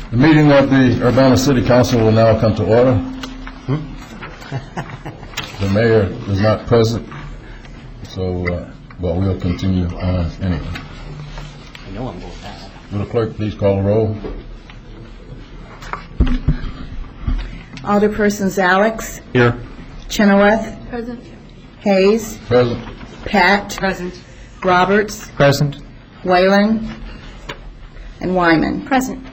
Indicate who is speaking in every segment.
Speaker 1: The meeting of the Urbana City Council will now come to order. The mayor is not present, so but we'll continue on anyway.
Speaker 2: I know I'm going to that.
Speaker 1: Will the clerk please call the roll?
Speaker 3: Alderpersons Alex,
Speaker 2: Here.
Speaker 3: Chenoweth,
Speaker 4: Present.
Speaker 3: Hayes,
Speaker 1: Present.
Speaker 3: Pat,
Speaker 4: Present.
Speaker 3: Roberts,
Speaker 2: Present.
Speaker 3: Whalen, and Wyman.
Speaker 4: Present.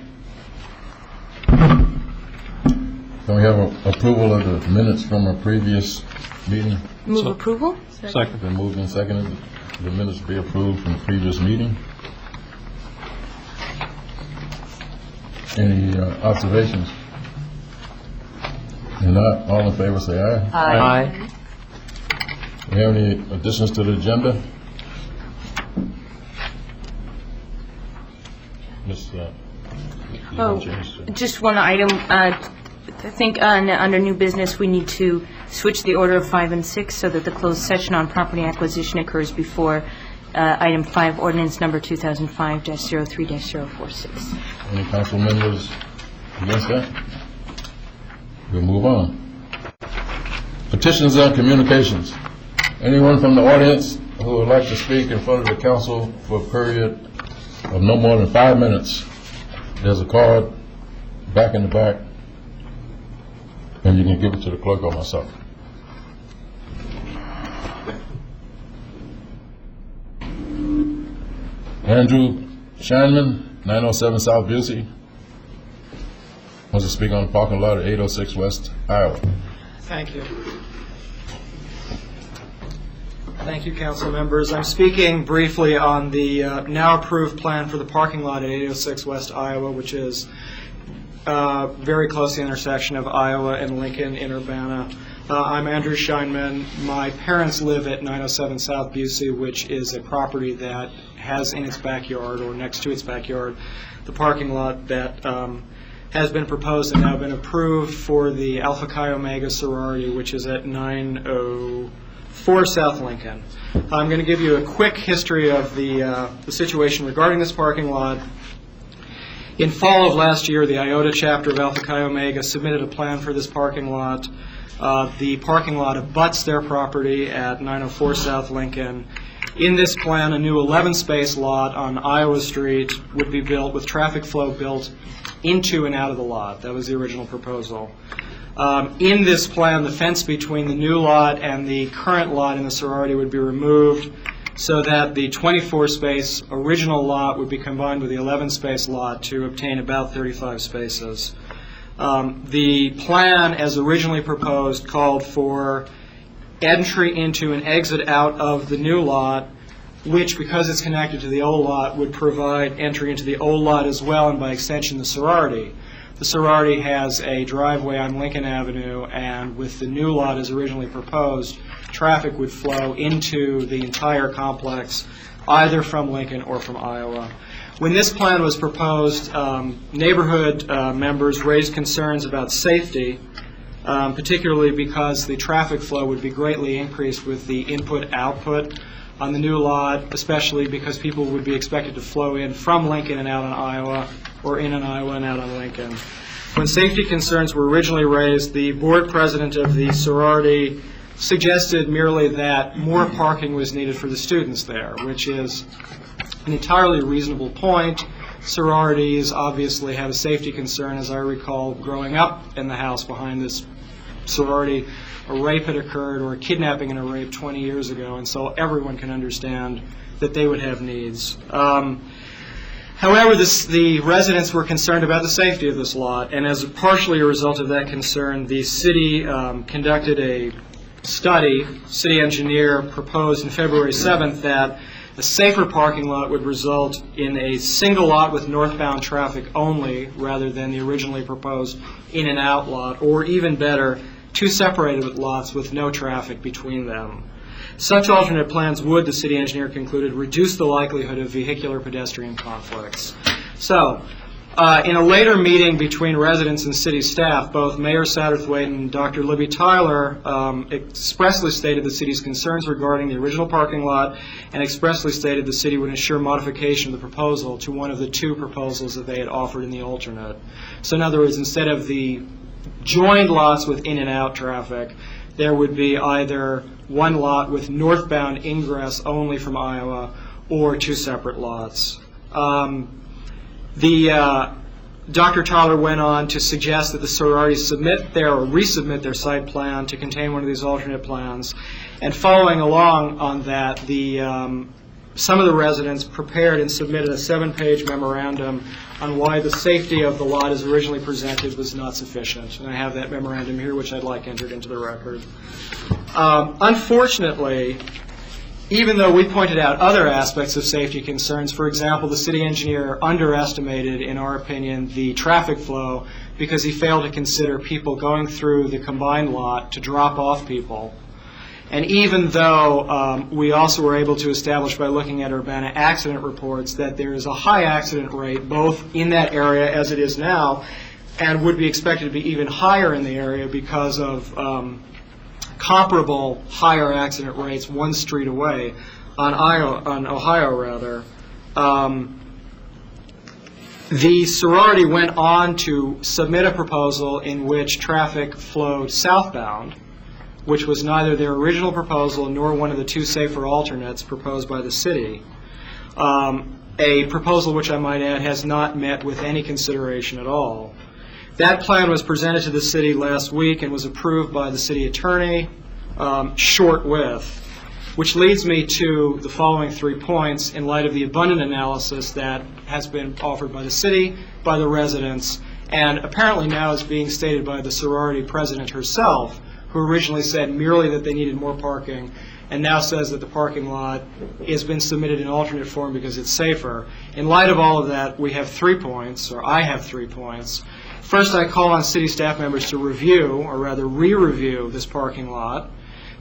Speaker 1: Can we have approval of the minutes from a previous meeting?
Speaker 4: Move approval?
Speaker 2: Second.
Speaker 1: Been moved and seconded. The minutes be approved from the previous meeting. Any observations? If not, all in favor say aye.
Speaker 2: Aye.
Speaker 1: Do we have any additions to the agenda? Ms. you
Speaker 4: Oh,
Speaker 1: want to change?
Speaker 4: just one item. I think under new business, we need to switch the order of 5 and 6 so that the closed session on property acquisition occurs before item 5, ordinance number 2005-03-046.
Speaker 1: Any council members against that? We'll move on. Petitions and communications. Anyone from the audience who would like to speak in front of the council for a period of no more than 5 minutes, there's a card back in the back, and you can give it to the clerk or myself. Andrew Scheinman, 907 South Busey, wants to speak on the parking lot at 806 West Iowa.
Speaker 5: Thank you. Thank you, council members. I'm speaking briefly on the now approved plan for the parking lot at 806 West Iowa, which is very close to the intersection of Iowa and Lincoln in Urbana. I'm Andrew Scheinman. My parents live at 907 South Busey, which is a property that has in its backyard, or next to its backyard, the parking lot that has been proposed and now been approved for the Alpha Chi Omega sorority, which is at 904 South Lincoln. I'm going to give you a quick history of the situation regarding this parking lot. In fall of last year, the IOTA chapter of Alpha Chi Omega submitted a plan for this parking lot. The parking lot abuts their property at 904 South Lincoln. In this plan, a new 11-space lot on Iowa Street would be built with traffic flow built into and out of the lot. That was the original proposal. In this plan, the fence between the new lot and the current lot in the sorority would be removed so that the 24-space original lot would be combined with the 11-space lot to obtain about 35 spaces. The plan, as originally proposed, called for entry into and exit out of the new lot, which, because it's connected to the old lot, would provide entry into the old lot as well, and by extension the sorority. The sorority has a driveway on Lincoln Avenue, and with the new lot as originally proposed, traffic would flow into the entire complex, either from Lincoln or from Iowa. When this plan was proposed, neighborhood members raised concerns about safety, particularly because the traffic flow would be greatly increased with the input-output on the new lot, especially because people would be expected to flow in from Lincoln and out on Iowa, or in on Iowa and out on Lincoln. When safety concerns were originally raised, the board president of the sorority suggested merely that more parking was needed for the students there, which is an entirely reasonable point. Sororities obviously have a safety concern. As I recall, growing up in the house behind this sorority, a rape had occurred, or a kidnapping and a rape 20 years ago, and so everyone can understand that they would have needs. However, the residents were concerned about the safety of this lot, and as partially a result of that concern, the city conducted a study. City engineer proposed on February 7th that a safer parking lot would result in a single lot with northbound traffic only, rather than the originally proposed in and out lot, or even better, two separated lots with no traffic between them. Such alternate plans would, the city engineer concluded, reduce the likelihood of vehicular pedestrian conflicts. So, In a later meeting between residents and city staff, both Mayor Satterthwaite and Dr. Libby Tyler expressly stated the city's concerns regarding the original parking lot and expressly stated the city would ensure modification of the proposal to one of the two proposals that they had offered in the alternate. So in other words, instead of the joined lots with in and out traffic, there would be either one lot with northbound ingress only from Iowa or two separate lots. Dr. Tyler went on to suggest that the sororities resubmit their site plan to contain one of these alternate plans. And following along on that, some of the residents prepared and submitted a 7-page memorandum on why the safety of the lot as originally presented was not sufficient. And I have that memorandum here, which I'd like entered into the record. Unfortunately, even though we pointed out other aspects of safety concerns, for example, the city engineer underestimated, in our opinion, the traffic flow because he failed to consider people going through the combined lot to drop off people. And even though we also were able to establish by looking at Urbana accident reports that there is a high accident rate both in that area as it is now and would be expected to be even higher in the area because of comparable higher accident rates one street away on Ohio. The sorority went on to submit a proposal in which traffic flowed southbound, which was neither their original proposal nor one of the two safer alternates proposed by the city. A proposal which I might add has not met with any consideration at all. That plan was presented to the city last week and was approved by the city attorney shortwith, which leads me to the following 3 points in light of the abundant analysis that has been offered by the city, by the residents, and apparently now is being stated by the sorority president herself, who originally said merely that they needed more parking and now says that the parking lot has been submitted in alternate form because it's safer. In light of all of that, we have 3 points, or I have 3 points. First, I call on city staff members to review, or rather re-review, this parking lot,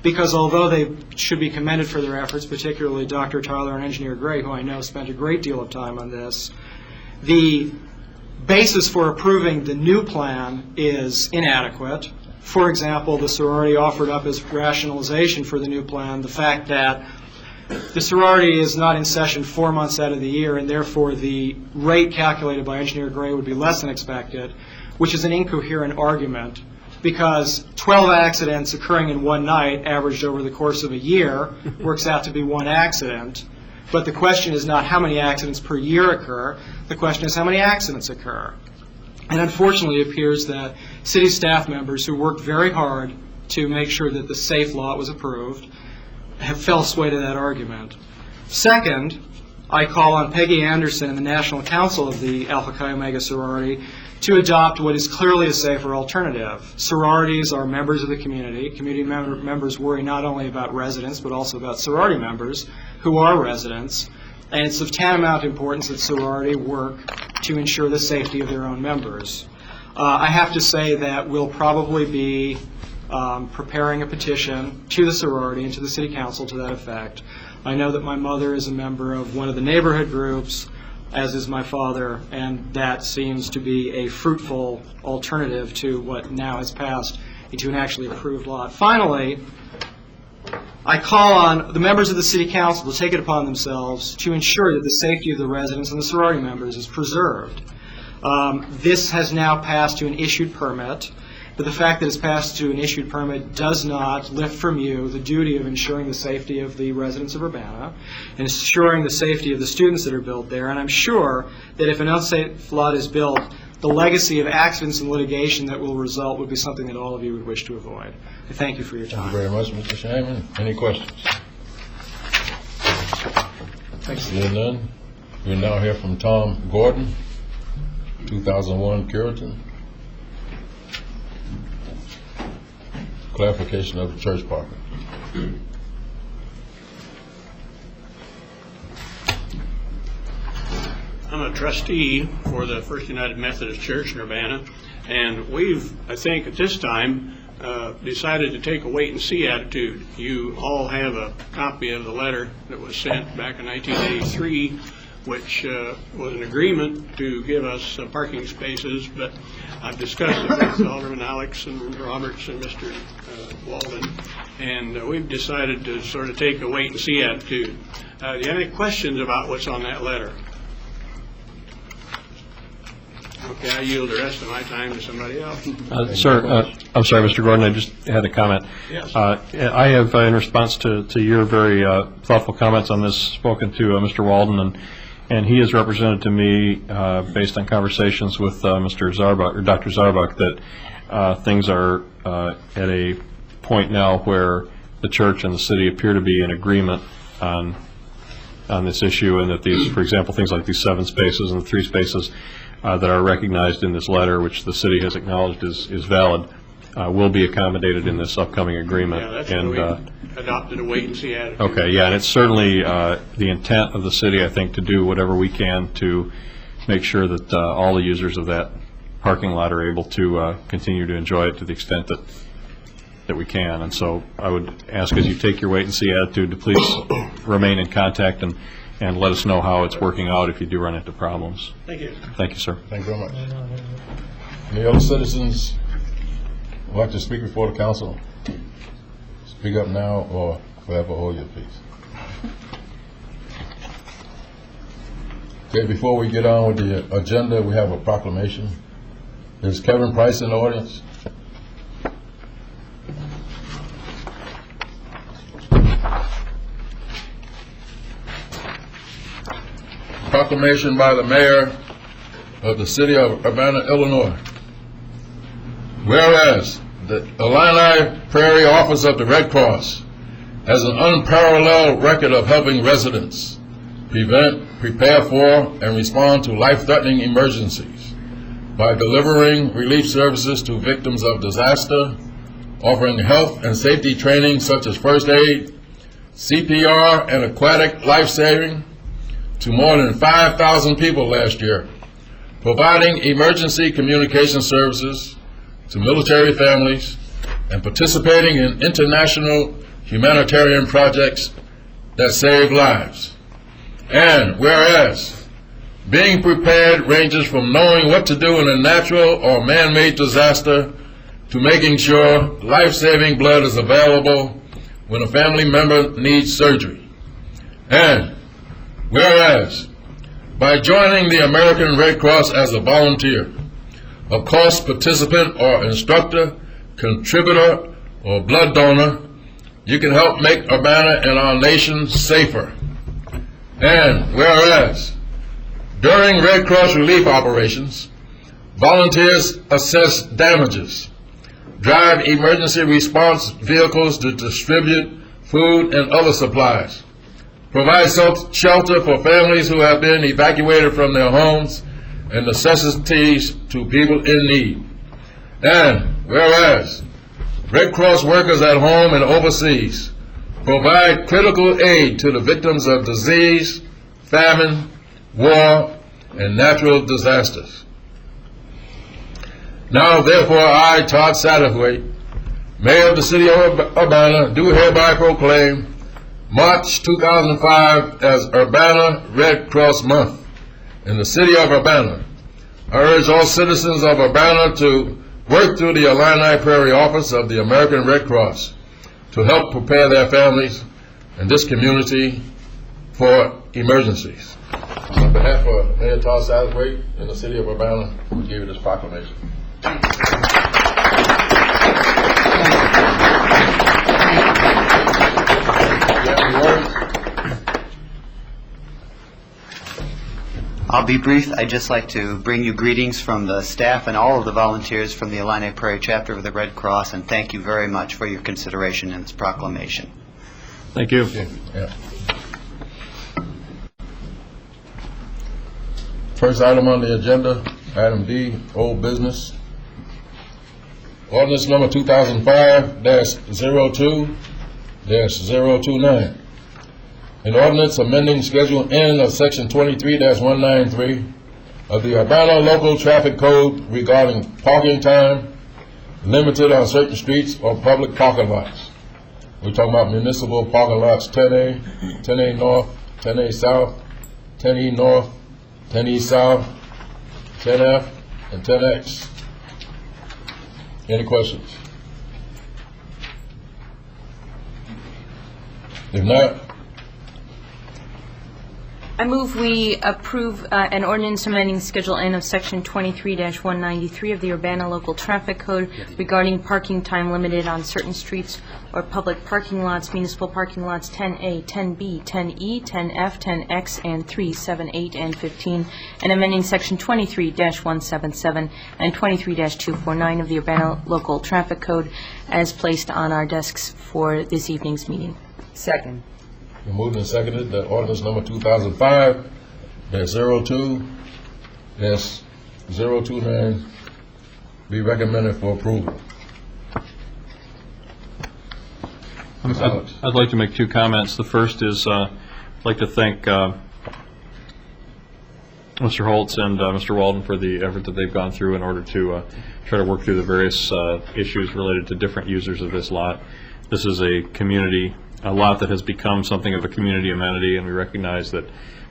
Speaker 5: because although they should be commended for their efforts, particularly Dr. Tyler and Engineer Gray, who I know spent a great deal of time on this, the basis for approving the new plan is inadequate. For example, the sorority offered up as rationalization for the new plan the fact that the sorority is not in session 4 months out of the year, and therefore the rate calculated by Engineer Gray would be less than expected, which is an incoherent argument, because 12 accidents occurring in one night, averaged over the course of a year, works out to be one accident. But the question is not how many accidents per year occur. The question is how many accidents occur. And unfortunately, it appears that city staff members who worked very hard to make sure that the safe lot was approved have fell sway to that argument. Second, I call on Peggy Anderson and the National Council of the Alpha Chi Omega sorority to adopt what is clearly a safer alternative. Sororities are members of the community. Community members worry not only about residents, but also about sorority members who are residents. And it's of tantamount importance that sorority work to ensure the safety of their own members. I have to say that we'll probably be preparing a petition to the sorority and to the city council to that effect. I know that my mother is a member of one of the neighborhood groups, as is my father, and that seems to be a fruitful alternative to what now has passed into an actually approved lot. Finally, I call on the members of the City Council to take it upon themselves to ensure that the safety of the residents and the sorority members is preserved. This has now passed to an issued permit, but the fact that it's passed to an issued permit does not lift from you the duty of ensuring the safety of the residents of Urbana and ensuring the safety of the students that are built there. And I'm sure that if an unsafe lot is built, the legacy of accidents and litigation that will result would be something that all of you would wish to avoid. I thank you for your time.
Speaker 1: Thank you very much, Mr. Shaman. Any questions? Seeing none, we'll now hear from Tom Gordon, 2001 Curitan. Clarification of the church parking.
Speaker 6: I'm a trustee for the First United Methodist Church in Urbana, and we've, I think, at this time, decided to take a wait-and-see attitude. You all have a copy of the letter that was sent back in 1983 which was an agreement to give us parking spaces, but I've discussed it with Alderman Alex and Roberts and Mr. Walden, and we've decided to sort of take a wait-and-see attitude. Do you have any questions about what's on that letter? Okay, I yield the rest of my time to somebody else.
Speaker 7: Sir, I'm sorry, Mr. Gordon, I just had a comment.
Speaker 6: Yes.
Speaker 7: I have, in response to your very thoughtful comments on this, spoken to Mr. Walden, and he has represented to me, based on conversations with Mr. Zarbuck, or Dr. Zarbuck, that things are at a point now where the church and the city appear to be in agreement on this issue, and that these, for example, things like these 7 spaces and the 3 spaces that are recognized in this letter, which the city has acknowledged is valid, will be accommodated in this upcoming agreement.
Speaker 6: Yeah, that's why we adopted a wait-and-see attitude.
Speaker 7: Okay, yeah, and it's certainly the intent of the city, I think, to do whatever we can to make sure that all the users of that parking lot are able to continue to enjoy it to the extent that we can. And so I would ask, as you take your wait-and-see attitude, to please remain in contact and let us know how it's working out if you do run into problems.
Speaker 6: Thank you.
Speaker 7: Thank you, sir.
Speaker 1: Thank you very much. Any other citizens who like to speak before the council? Speak up now or forever hold your peace. Okay, before we get on with the agenda, we have a proclamation. Is Kevin Price in the audience? Proclamation by the mayor of the city of Urbana, Illinois. Whereas the Illini Prairie Office of the Red Cross has an unparalleled record of helping residents prevent, prepare for, and respond to life-threatening emergencies by delivering relief services to victims of disaster, offering health and safety training such as first aid, CPR, and aquatic life-saving to more than 5,000 people last year, providing emergency communication services to military families, and participating in international humanitarian projects that save lives. And whereas being prepared ranges from knowing what to do in a natural or man-made disaster to making sure life-saving blood is available when a family member needs surgery. And whereas, by joining the American Red Cross as a volunteer, a cost participant or instructor, contributor, or blood donor, you can help make Urbana and our nation safer. And whereas, during Red Cross relief operations, volunteers assess damages, drive emergency response vehicles to distribute food and other supplies, provide shelter for families who have been evacuated from their homes and necessities to people in need. And whereas Red Cross workers at home and overseas provide critical aid to the victims of disease, famine, war, and natural disasters. Now, therefore, I, Todd Satterthwaite, Mayor of the City of Urbana, do hereby proclaim March 2005 as Urbana Red Cross Month in the City of Urbana. I urge all citizens of Urbana to work through the Illini Prairie Office of the American Red Cross to help prepare their families and this community for emergencies. On behalf of Mayor Todd Satterthwaite in the City of Urbana, we give you this proclamation.
Speaker 8: I'll be brief. I'd just like to bring you greetings from the staff and all of the volunteers from the Illini Prairie chapter of the Red Cross, and thank you very much for your consideration in this proclamation.
Speaker 7: Thank you.
Speaker 1: Yeah. First item on the agenda, item D, old business. Ordinance number 2005-02-029. An ordinance amending Schedule N of Section 23-193 of the Urbana Local Traffic Code regarding parking time limited on certain streets or public parking lots. We're talking about municipal parking lots 10A, 10A North, 10A South, 10E North, 10E South, 10F, and 10X. Any questions? If not,
Speaker 4: I move we approve an ordinance amending Schedule N of Section 23-193 of the Urbana Local Traffic Code regarding parking time limited on certain streets or public parking lots, municipal parking lots 10A, 10B, 10E, 10F, 10X, and 3, 7, 8, and 15, and amending Section 23-177 and 23-249 of the Urbana Local Traffic Code as placed on our desks for this evening's meeting.
Speaker 2: Second.
Speaker 1: been moved and seconded that ordinance number 2005-02-029 be recommended for approval. Ms. Alex.
Speaker 7: I'd like to make two comments. The first is I'd like to thank Mr. Holtz and Mr. Walden for the effort that they've gone through in order to try to work through the various issues related to different users of this lot. This is a lot that has become something of a community amenity, and we recognize that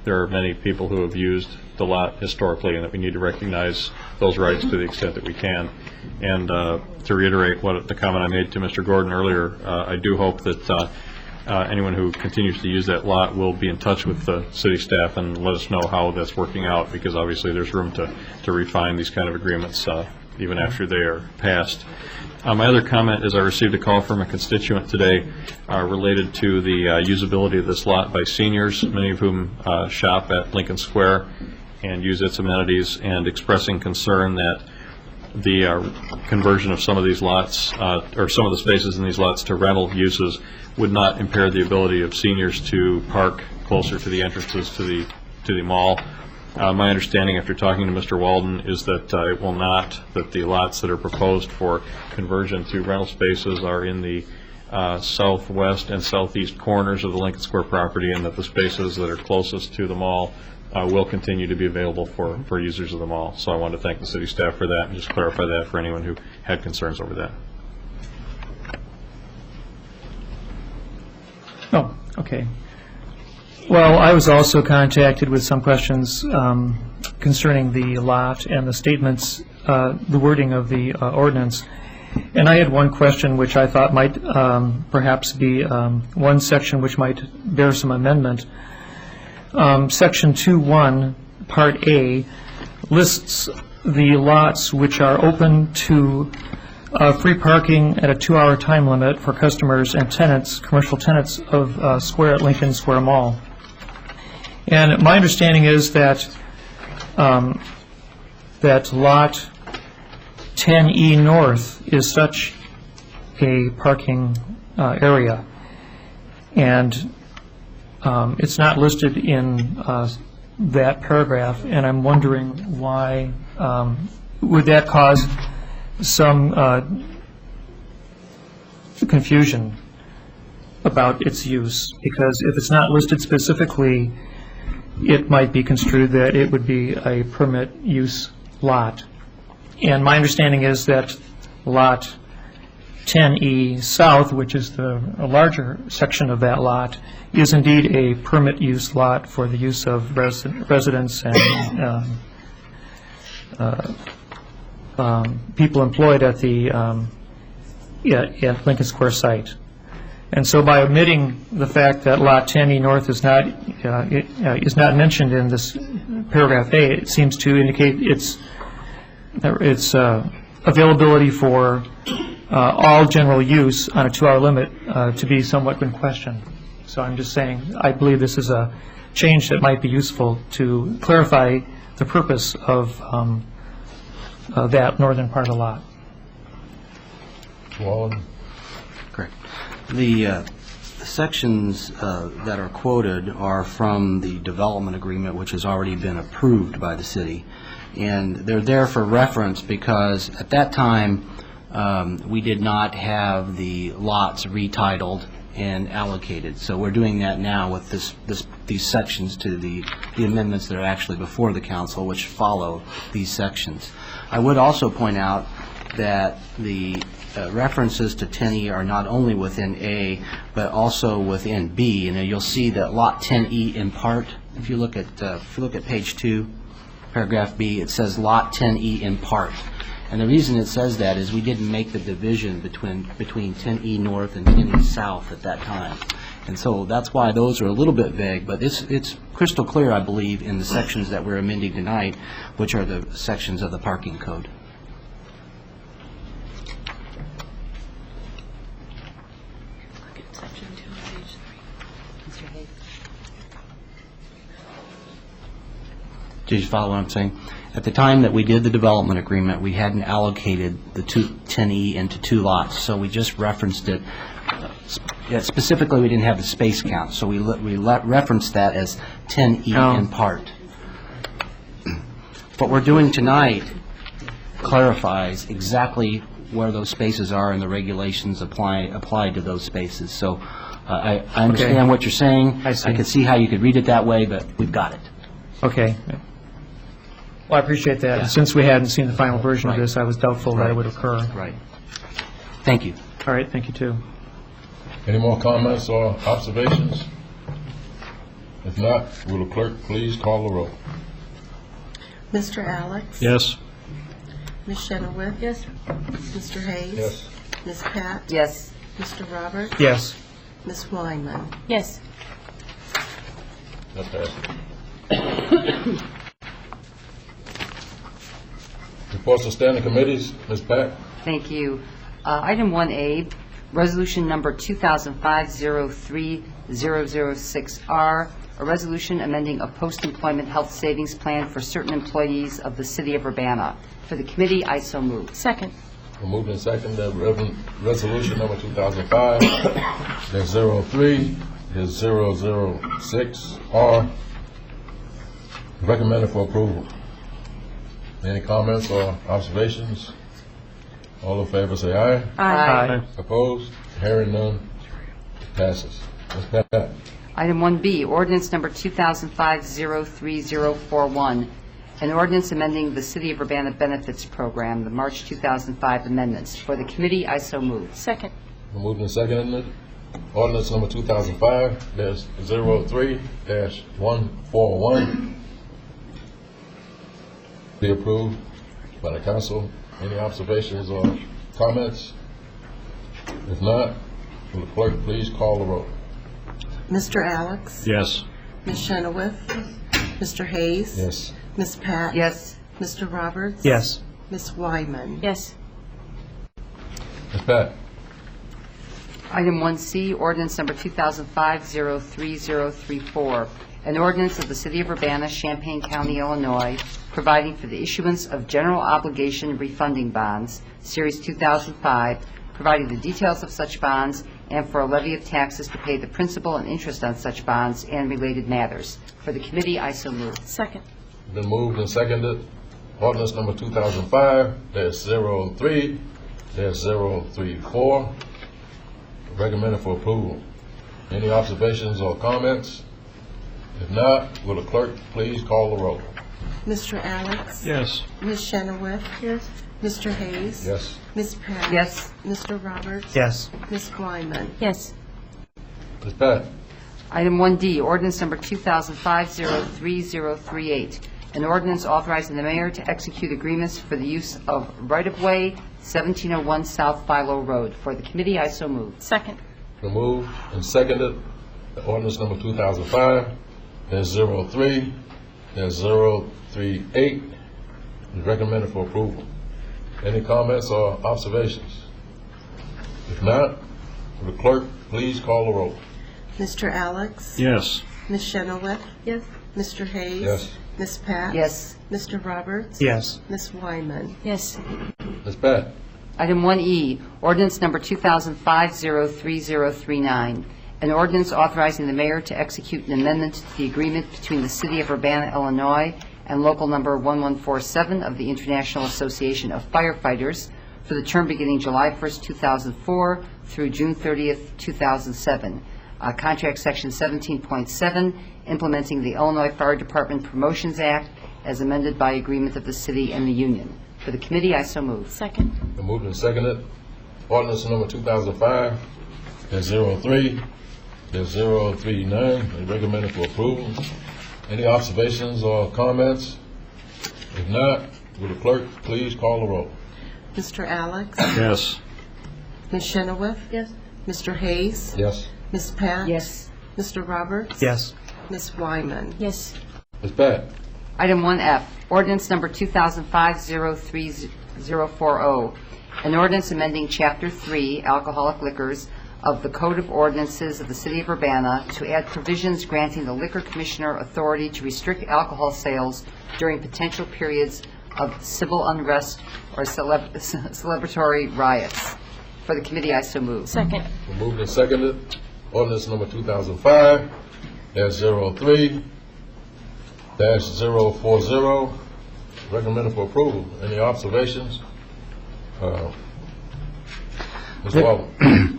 Speaker 7: there are many people who have used the lot historically and that we need to recognize those rights to the extent that we can. And to reiterate what the comment I made to Mr. Gordon earlier, I do hope that anyone who continues to use that lot will be in touch with the city staff and let us know how that's working out, because obviously there's room to refine these kind of agreements even after they are passed. My other comment is I received a call from a constituent today related to the usability of this lot by seniors, many of whom shop at Lincoln Square and use its amenities, and expressing concern that the conversion of some of these lots, or some of the spaces in these lots to rental uses, would not impair the ability of seniors to park closer to the entrances to the mall. My understanding after talking to Mr. Walden is that it will not, that the lots that are proposed for conversion to rental spaces are in the southwest and southeast corners of the Lincoln Square property, and that the spaces that are closest to the mall will continue to be available for users of the mall. So I want to thank the city staff for that and just clarify that for anyone who had concerns over that.
Speaker 9: Oh, okay. Well, I was also contacted with some questions concerning the lot and the statements, the wording of the ordinance. And I had one question which I thought might perhaps be one section which might bear some amendment. Section 2.1, Part A, lists the lots which are open to free parking at a 2-hour time limit for customers and tenants, commercial tenants of Square at Lincoln Square Mall. And my understanding is that that lot 10E North is such a parking area, and it's not listed in that paragraph, and I'm wondering why would that cause some confusion about its use, because if it's not listed specifically, it might be construed that it would be a permit use lot. And my understanding is that lot 10E South, which is a larger section of that lot, is indeed a permit use lot for the use of residents and people employed at the at Lincoln Square site. And so by omitting the fact that lot 10E North is not mentioned in this paragraph A, it seems to indicate its availability for all general use on a 2-hour limit to be somewhat in question. So I'm just saying I believe this is a change that might be useful to clarify the purpose of that northern part of the lot.
Speaker 1: Walden.
Speaker 2: Correct. The sections that are quoted are from the development agreement, which has already been approved by the city. And they're there for reference because at that time, we did not have the lots retitled and allocated. So we're doing that now with these sections to the amendments that are actually before the council, which follow these sections. I would also point out that the references to 10E are not only within A, but also within B. And you'll see that lot 10E in part if you look at page 2, paragraph B, it says Lot 10E in part. And the reason it says that is we didn't make the division between 10E North and 10E South at that time. And so that's why those are a little bit vague, but it's crystal clear, I believe, in the sections that we're amending tonight, which are the sections of the parking code. Did you follow what I'm saying? At the time that we did the development agreement, we hadn't allocated the 10E into 2 lots, so we just referenced it. Specifically, we didn't have the space count, so we referenced that as 10E in part. What we're doing tonight clarifies exactly where those spaces are and the regulations applied to those spaces. So I understand what you're saying.
Speaker 9: I see.
Speaker 2: I can see how you could read it that way, but we've got it.
Speaker 9: Okay. Well, I appreciate that.
Speaker 2: Yeah.
Speaker 9: Since we hadn't seen the final version of
Speaker 2: Right.
Speaker 9: this, I was doubtful that it would occur.
Speaker 2: Right. Thank you.
Speaker 9: All right, thank you, too.
Speaker 1: Any more comments or observations? If not, will the clerk please call the roll?
Speaker 10: Mr. Alex?
Speaker 7: Yes.
Speaker 10: Ms. Chenoweth?
Speaker 4: Yes.
Speaker 10: Mr. Hayes?
Speaker 1: Yes.
Speaker 10: Ms. Pat?
Speaker 3: Yes.
Speaker 10: Mr. Roberts?
Speaker 9: Yes.
Speaker 10: Ms. Wyman?
Speaker 4: Yes.
Speaker 1: That passes. Reports of standing committees, Ms. Pat?
Speaker 11: Thank you. Item 1A, Resolution Number 2005-03006R, a resolution amending a post-employment health savings plan for certain employees of the City of Urbana. For the committee, I so move.
Speaker 4: Second.
Speaker 1: We're moving in second that resolution number 2005-003-006R recommended for approval. Any comments or observations? All in favor say aye.
Speaker 9: Aye.
Speaker 1: Opposed? Hearing none, it passes. Ms. Pat?
Speaker 11: Item 1B, Ordinance Number 2005-03041, an ordinance amending the City of Urbana Benefits Program, the March 2005 amendments. For the committee, I so move.
Speaker 4: Second.
Speaker 1: We're moving in second. Ordinance number 2005-03-141 be approved by the council. Any observations or comments? If not, will the clerk please call the roll?
Speaker 10: Mr. Alex?
Speaker 7: Yes.
Speaker 10: Ms. Chenoweth? Mr. Hayes?
Speaker 1: Yes.
Speaker 10: Ms. Pat?
Speaker 11: Yes.
Speaker 10: Mr. Roberts?
Speaker 9: Yes.
Speaker 10: Ms. Wyman?
Speaker 4: Yes.
Speaker 1: Ms. Pat?
Speaker 11: Item 1C, Ordinance Number 2005-03034, an ordinance of the City of Urbana, Champaign County, Illinois, providing for the issuance of general obligation refunding bonds, Series 2005, providing the details of such bonds, and for a levy of taxes to pay the principal and interest on such bonds and related matters. For the committee, I so move.
Speaker 4: Second.
Speaker 1: Been moved and seconded. Ordinance number 2005-03-034 recommended for approval. Any observations or comments? If not, will the clerk please call the roll?
Speaker 10: Mr. Alex?
Speaker 7: Yes.
Speaker 10: Ms. Chenoweth?
Speaker 4: Yes.
Speaker 10: Mr. Hayes?
Speaker 1: Yes.
Speaker 10: Ms. Pat?
Speaker 11: Yes.
Speaker 10: Mr. Roberts?
Speaker 9: Yes.
Speaker 10: Ms. Wyman?
Speaker 4: Yes.
Speaker 1: Ms. Pat?
Speaker 11: Item 1D, Ordinance Number 2005-03038, an ordinance authorizing the mayor to execute agreements for the use of right-of-way 1701 South Philo Road. For the committee, I so move.
Speaker 4: Second.
Speaker 1: Been moved and seconded. Ordinance number 2005-038 is recommended for approval. Any comments or observations? If not, will the clerk please call the roll?
Speaker 10: Mr. Alex?
Speaker 7: Yes.
Speaker 10: Ms. Chenoweth?
Speaker 4: Yes.
Speaker 10: Mr. Hayes?
Speaker 1: Yes.
Speaker 10: Ms. Pat?
Speaker 11: Yes.
Speaker 10: Mr. Roberts?
Speaker 9: Yes.
Speaker 10: Ms. Wyman?
Speaker 4: Yes.
Speaker 1: Ms. Pat?
Speaker 11: Item 1E, Ordinance Number 2005-03039, an ordinance authorizing the mayor to execute an amendment to the agreement between the City of Urbana, Illinois, and Local Number 1147 of the International Association of Firefighters for the term beginning July 1st, 2004 through June 30th, 2007. Contract Section 17.7, implementing the Illinois Fire Department Promotions Act as amended by agreement of the city and the union. For the committee, I so move.
Speaker 4: Second.
Speaker 1: Been moved and seconded. Ordinance number 2005-03-039 is recommended for approval. Any observations or comments? If not, will the clerk please call the roll?
Speaker 10: Mr. Alex?
Speaker 7: Yes.
Speaker 10: Ms. Chenoweth?
Speaker 4: Yes.
Speaker 10: Mr. Hayes?
Speaker 1: Yes.
Speaker 10: Ms. Pat?
Speaker 11: Yes.
Speaker 10: Mr. Roberts?
Speaker 9: Yes.
Speaker 10: Ms. Wyman?
Speaker 4: Yes.
Speaker 1: Ms. Pat?
Speaker 11: Item 1F, ordinance number 2005-03040, an ordinance amending Chapter 3, alcoholic liquors, of the Code of Ordinances of the City of Urbana to add provisions granting the Liquor Commissioner authority to restrict alcohol sales during potential periods of civil unrest or celebratory riots. For the committee, I so move.
Speaker 4: Second.
Speaker 1: Moved and seconded. Ordinance number 2005-03-040, recommended for approval. Any observations? Mr. Walden.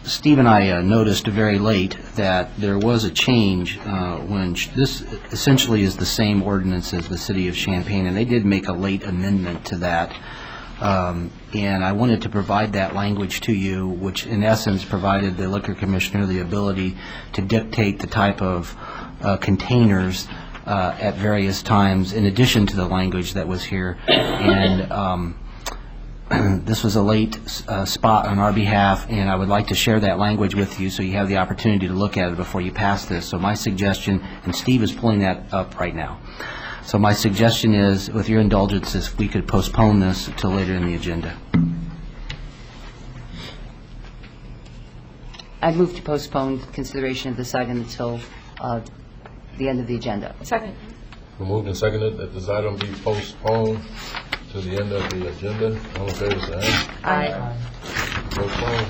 Speaker 2: Steve and I noticed very late that there was a change when this essentially is the same ordinance as the City of Champaign, and they did make a late amendment to that. And I wanted to provide that language to you, which in essence provided the Liquor Commissioner the ability to dictate the type of containers at various times, in addition to the language that was here. And this was a late spot on our behalf, and I would like to share that language with you so you have the opportunity to look at it before you pass this. So my suggestion, and Steve is pulling that up right now, so my suggestion is, with your indulgence, if we could postpone this until later in the agenda.
Speaker 11: I move to postpone consideration of this item until the end of the agenda.
Speaker 4: Second.
Speaker 1: Moved and seconded that this item be postponed to the end of the agenda. All in favor, say aye.
Speaker 11: Aye.
Speaker 1: Postpone.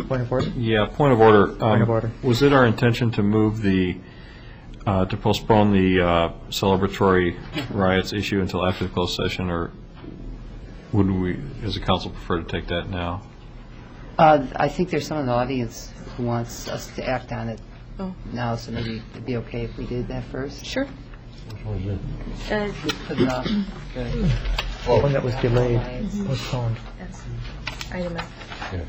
Speaker 9: Point of order?
Speaker 7: Yeah, point of order.
Speaker 9: Point of order.
Speaker 7: Was it our intention to move to postpone the celebratory riots issue until after the closed session, or would we, as a council, prefer to take that now?
Speaker 11: I think there's some in the audience who wants us to act on it now, so maybe it'd be okay if we did that first.
Speaker 4: Sure.
Speaker 1: Which one is it?
Speaker 11: Just put it off.
Speaker 9: The one that was delayed, postponed.
Speaker 4: Item F.
Speaker 1: Yeah.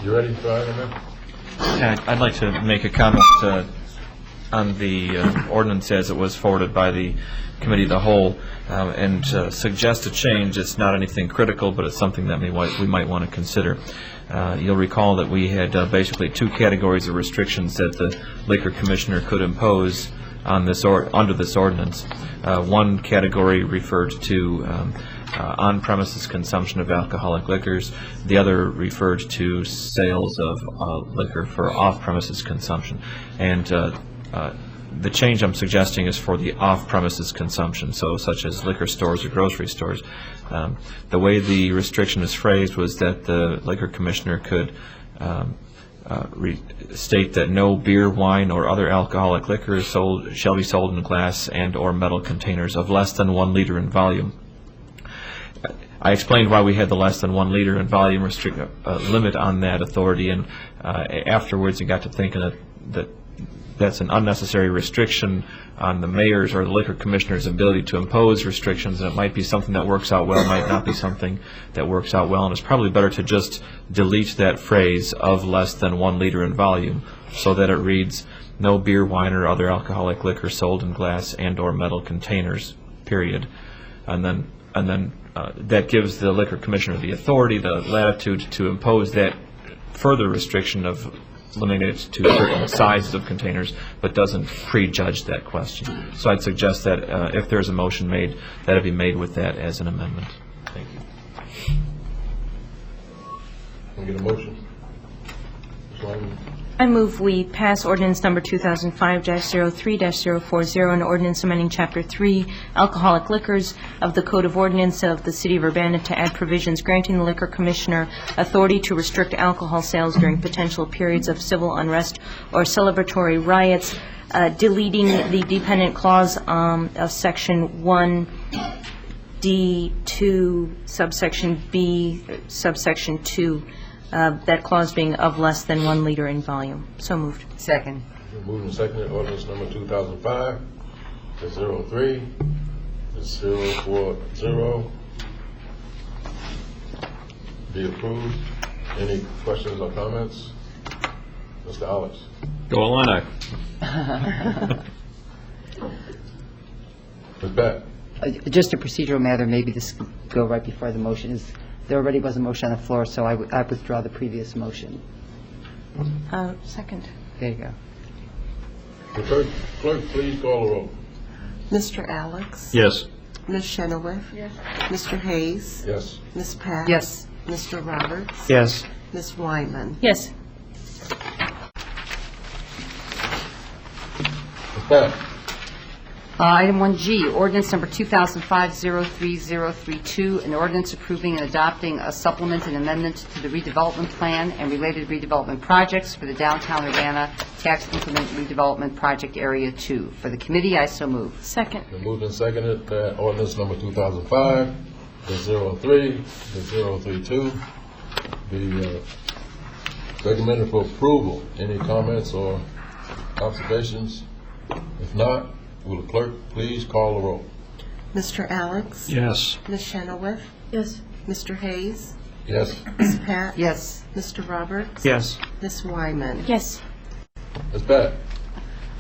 Speaker 1: You ready for item F?
Speaker 12: Yeah, I'd like to make a comment on the ordinance as it was forwarded by the Committee of the Whole, and suggest a change. It's not anything critical, but it's something that we might want to consider. You'll recall that we had basically two categories of restrictions that the Liquor Commissioner could impose on this under this ordinance. One category referred to on-premises consumption of alcoholic liquors. The other referred to sales of liquor for off-premises consumption. And the change I'm suggesting is for the off-premises consumption, so such as liquor stores or grocery stores. The way the restriction is phrased was that the Liquor Commissioner could state that no beer, wine, or other alcoholic liquor shall be sold in glass and or metal containers of less than 1 liter in volume. I explained why we had the less than 1 liter in volume limit on that authority, and afterwards I got to thinking that that's an unnecessary restriction on the mayor's or the Liquor Commissioner's ability to impose restrictions, and it might be something that works out well, might not be something that works out well, and it's probably better to just delete that phrase of less than 1 liter in volume so that it reads, no beer, wine, or other alcoholic liquor sold in glass and or metal containers, period. And then that gives the Liquor Commissioner the authority, the latitude to impose that further restriction of limiting it to certain sizes of containers, but doesn't prejudge that question. So I'd suggest that if there's a motion made, that it be made with that as an amendment. Thank you.
Speaker 1: Can we get a motion?
Speaker 4: I move we pass ordinance number 2005-03-040, an ordinance amending Chapter 3, alcoholic liquors of the Code of Ordinance of the City of Urbana to add provisions granting the Liquor Commissioner authority to restrict alcohol sales during potential periods of civil unrest or celebratory riots, deleting the dependent clause of Section 1D2, subsection B, subsection 2, that clause being of less than 1 liter in volume. So moved.
Speaker 11: Second.
Speaker 1: Moved and seconded. Ordinance number 2005-03-040 be approved. Any questions or comments? Mr. Alex?
Speaker 7: Go Illini.
Speaker 1: Ms. Pat?
Speaker 11: Just a procedural matter, maybe this could go right before the motion. There already was a motion on the floor, so I withdraw the previous motion.
Speaker 4: Second.
Speaker 11: There you go.
Speaker 1: The clerk, please call the roll.
Speaker 10: Mr. Alex?
Speaker 7: Yes.
Speaker 10: Ms. Chenoweth? Yes. Mr. Hayes?
Speaker 1: Yes.
Speaker 10: Ms. Pat?
Speaker 11: Yes.
Speaker 10: Mr. Roberts?
Speaker 9: Yes.
Speaker 10: Ms. Wyman?
Speaker 4: Yes.
Speaker 1: Ms. Pat?
Speaker 11: Item 1G, ordinance number 2005-03032, an ordinance approving and adopting a supplement and amendment to the redevelopment plan and related redevelopment projects for the downtown Urbana tax increment redevelopment project area 2. For the committee, I so move.
Speaker 4: Second.
Speaker 1: Been moved and seconded that ordinance number 2005-032 be recommended for approval. Any comments or observations? If not, will the clerk please call the roll?
Speaker 10: Mr. Alex?
Speaker 7: Yes.
Speaker 10: Ms. Chenoweth?
Speaker 4: Yes.
Speaker 10: Mr. Hayes?
Speaker 1: Yes.
Speaker 10: Ms. Pat?
Speaker 11: Yes.
Speaker 10: Mr. Roberts?
Speaker 9: Yes.
Speaker 10: Ms. Wyman?
Speaker 4: Yes.
Speaker 1: Ms. Pat?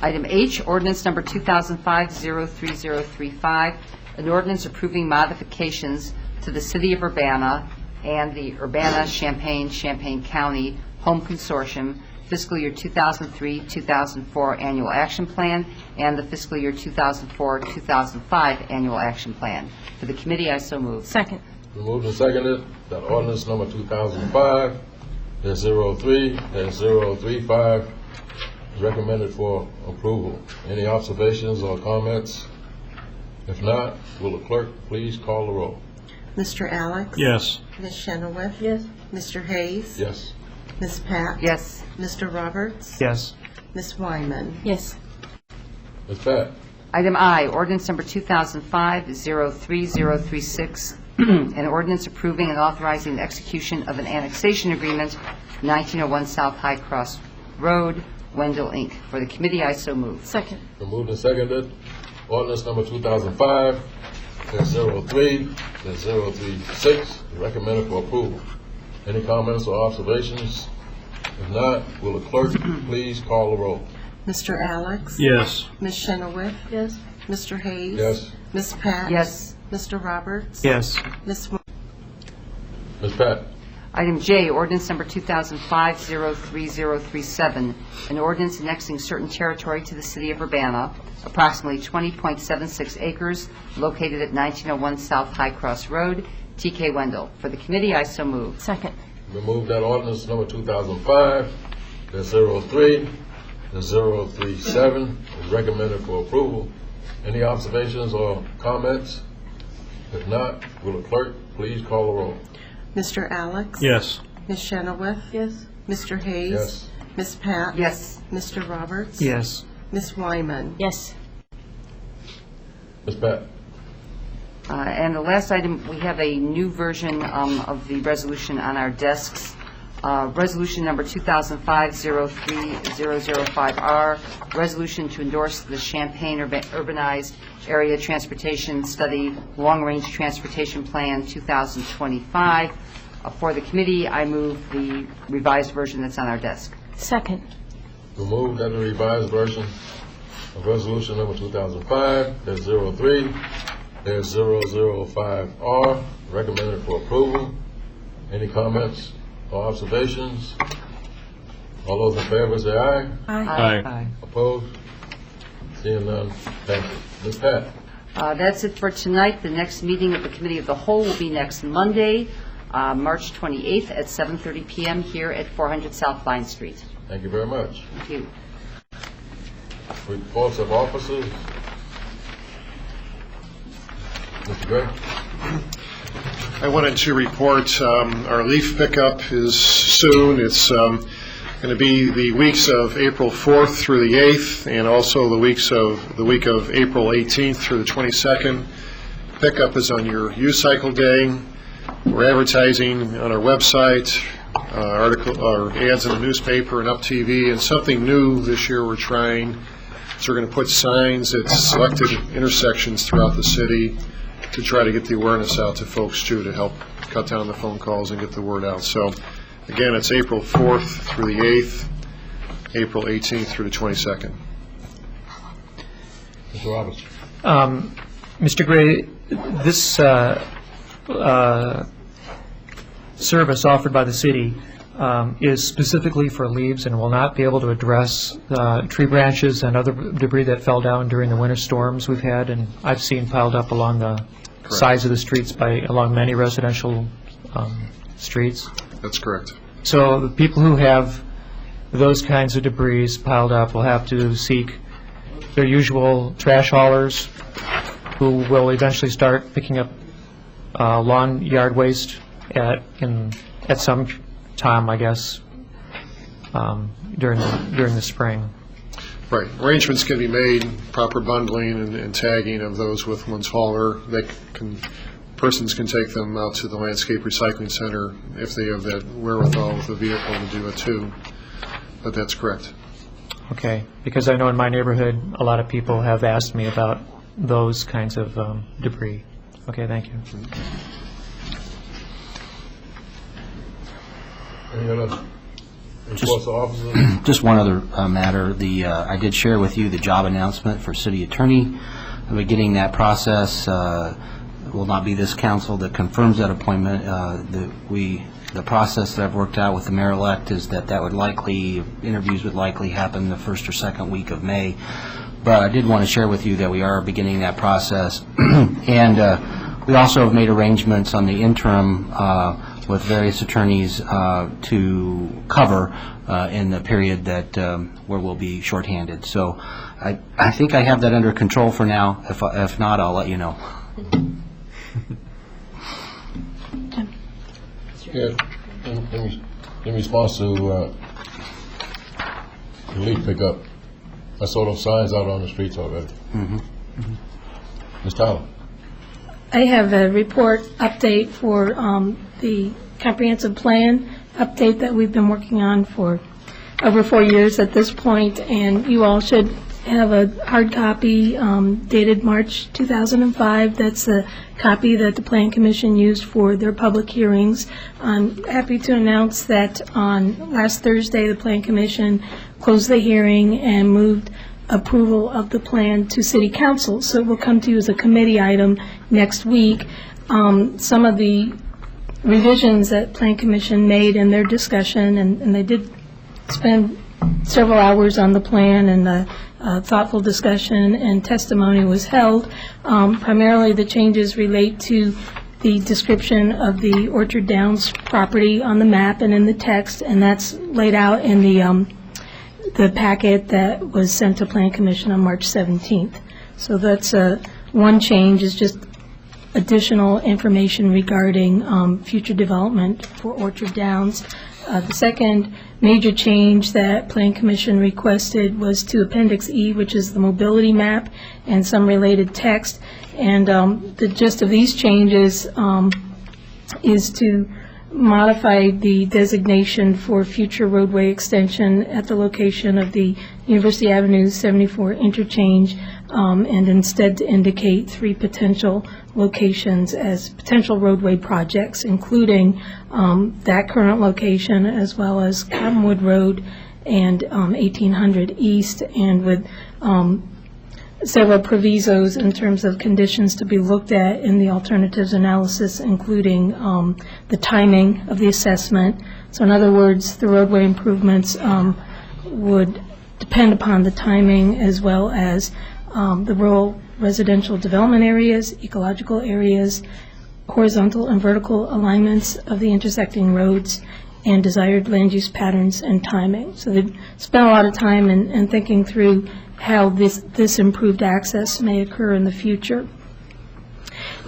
Speaker 11: Item H, ordinance number 2005-03035, an ordinance approving modifications to the City of Urbana and the Urbana-Champaign County Home Consortium fiscal year 2003-2004 annual action plan and the fiscal year 2004-2005 annual action plan. For the committee, I so move.
Speaker 4: Second.
Speaker 1: Been moved and seconded that ordinance number 2005-035 is recommended for approval. Any observations or comments? If not, will the clerk please call the roll?
Speaker 10: Mr. Alex?
Speaker 7: Yes.
Speaker 10: Ms. Chenoweth?
Speaker 4: Yes.
Speaker 10: Mr. Hayes?
Speaker 1: Yes.
Speaker 10: Ms. Pat?
Speaker 11: Yes.
Speaker 10: Mr. Roberts?
Speaker 9: Yes.
Speaker 10: Ms. Wyman?
Speaker 4: Yes.
Speaker 1: Ms. Pat?
Speaker 11: Item I, ordinance number 2005-03036, an ordinance approving and authorizing the execution of an annexation agreement, 1901 South High Cross Road, Wendell, Inc. For the committee, I so move.
Speaker 4: Second.
Speaker 1: Been moved and seconded. Ordinance number 2005-036 is recommended for approval. Any comments or observations? If not, will the clerk please call the roll?
Speaker 10: Mr. Alex?
Speaker 7: Yes.
Speaker 10: Ms. Chenoweth?
Speaker 4: Yes.
Speaker 10: Mr. Hayes?
Speaker 1: Yes.
Speaker 10: Ms. Pat?
Speaker 11: Yes.
Speaker 10: Mr. Roberts?
Speaker 9: Yes.
Speaker 10: Ms.
Speaker 1: Ms. Pat?
Speaker 11: Item J, ordinance number 2005-03037, an ordinance annexing certain territory to the City of Urbana, approximately 20.76 acres, located at 1901 South High Cross Road, TK Wendell. For the committee, I so move.
Speaker 4: Second.
Speaker 1: We move that ordinance number 2005-037 is recommended for approval. Any observations or comments? If not, will the clerk please call the roll?
Speaker 10: Mr. Alex?
Speaker 7: Yes.
Speaker 10: Ms. Chenoweth?
Speaker 4: Yes.
Speaker 10: Mr. Hayes?
Speaker 1: Yes.
Speaker 10: Ms. Pat?
Speaker 11: Yes.
Speaker 10: Mr. Roberts?
Speaker 9: Yes.
Speaker 10: Ms. Wyman?
Speaker 4: Yes.
Speaker 1: Ms. Pat?
Speaker 11: And the last item, we have a new version of the resolution on our desks. Resolution number 2005-03005R, resolution to endorse the Champaign Urbanized Area Transportation Study Long-Range Transportation Plan 2025. For the committee, I move the revised version that's on our desk.
Speaker 4: Second.
Speaker 1: We move that the revised version of resolution number 2005-005R recommended for approval. Any comments or observations? All those in favor say aye.
Speaker 7: Aye.
Speaker 1: Opposed? Seeing none, thank you. Ms. Pat?
Speaker 11: That's it for tonight. The next meeting of the Committee of the Whole will be next Monday, March 28th at 7:30 p.m. here at 400 South Vine Street.
Speaker 1: Thank you very much.
Speaker 11: Thank you.
Speaker 1: Reports of officers. Mr. Gray?
Speaker 13: I wanted to report our leaf pickup is soon. It's going to be the weeks of April 4th through the 8th, and also the week of April 18th through the 22nd. Pickup is on your U-Cycle Day. We're advertising on our website, or ads in the newspaper and Up TV, and something new this year we're trying. So we're going to put signs at selected intersections throughout the city to try to get the awareness out to folks too, to help cut down the phone calls and get the word out. So Again, it's April 4th through the 8th, April 18th through the 22nd.
Speaker 1: Mr. Roberts.
Speaker 9: Mr. Gray, this service offered by the city is specifically for leaves and will not be able to address tree branches and other debris that fell down during the winter storms we've had, and I've seen piled up along the sides of the streets along many residential streets.
Speaker 13: That's correct.
Speaker 9: So the people who have those kinds of debris piled up will have to seek their usual trash haulers, who will eventually start picking up lawn yard waste at some time, I guess, during the spring.
Speaker 13: Right. Arrangements can be made, proper bundling and tagging of those with one's hauler. Persons can take them out to the landscape recycling center if they have that wherewithal with the vehicle to do it too. But that's correct.
Speaker 9: Okay, because I know in my neighborhood a lot of people have asked me about those kinds of debris. Okay, thank you.
Speaker 1: Any other reports of officers?
Speaker 2: Just one other matter. I did share with you the job announcement for city attorney. We're beginning that process. It will not be this council that confirms that appointment. The process that I've worked out with the mayor-elect is that interviews would likely happen the first or second week of May. But I did want to share with you that we are beginning that process. And we also have made arrangements on the interim with various attorneys to cover in the period that where we'll be shorthanded. So I think I have that under control for now. If not, I'll let you know.
Speaker 1: Yeah, in response to the leaf pickup, I saw those signs out on the streets already. Ms. Tyler.
Speaker 14: I have a report update for the comprehensive plan update that we've been working on for over 4 years at this point, and you all should have a hard copy dated March 2005. That's the copy that the Plan Commission used for their public hearings. I'm happy to announce that on last Thursday, the Plan Commission closed the hearing and moved approval of the plan to City Council. So it will come to you as a committee item next week. Some of the revisions that Plan Commission made in their discussion, and they did spend several hours on the plan, and thoughtful discussion and testimony was held. Primarily the changes relate to the description of the Orchard Downs property on the map and in the text, and that's laid out in the packet that was sent to Plan Commission on March 17th. So that's one change, is just additional information regarding future development for Orchard Downs. The second major change that Plan Commission requested was to Appendix E, which is the mobility map, and some related text. And the gist of these changes is to modify the designation for future roadway extension at the location of the University Avenue 74 interchange, and instead to indicate 3 potential locations as potential roadway projects, including that current location as well as Cottonwood Road and 1800 East, and with several provisos in terms of conditions to be looked at in the alternatives analysis, including the timing of the assessment. So in other words, the roadway improvements would depend upon the timing, as well as the rural residential development areas, ecological areas, horizontal and vertical alignments of the intersecting roads, and desired land use patterns and timing. So they spent a lot of time in thinking through how this improved access may occur in the future.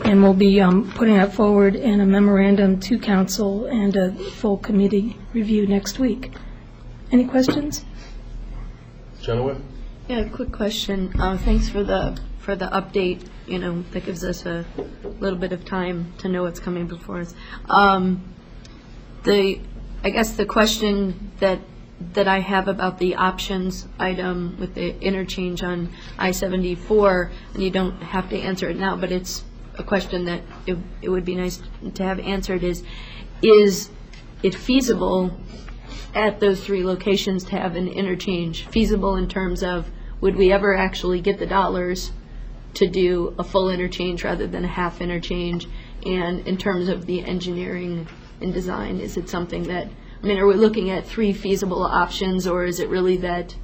Speaker 14: And we'll be putting that forward in a memorandum to council and a full committee review next week. Any questions?
Speaker 1: Jennifer?
Speaker 15: Yeah, quick question. Thanks for the update. You know, that gives us a little bit of time to know what's coming before us. I guess the question that I have about the options item with the interchange on I-74, and you don't have to answer it now, but it's a question that it would be nice to have answered, is it feasible at those 3 locations to have an interchange? Feasible in terms of, would we ever actually get the dollars to do a full interchange rather than a half interchange? And in terms of the engineering and design, is it something that, I mean, are we looking at 3 feasible options, or is it really that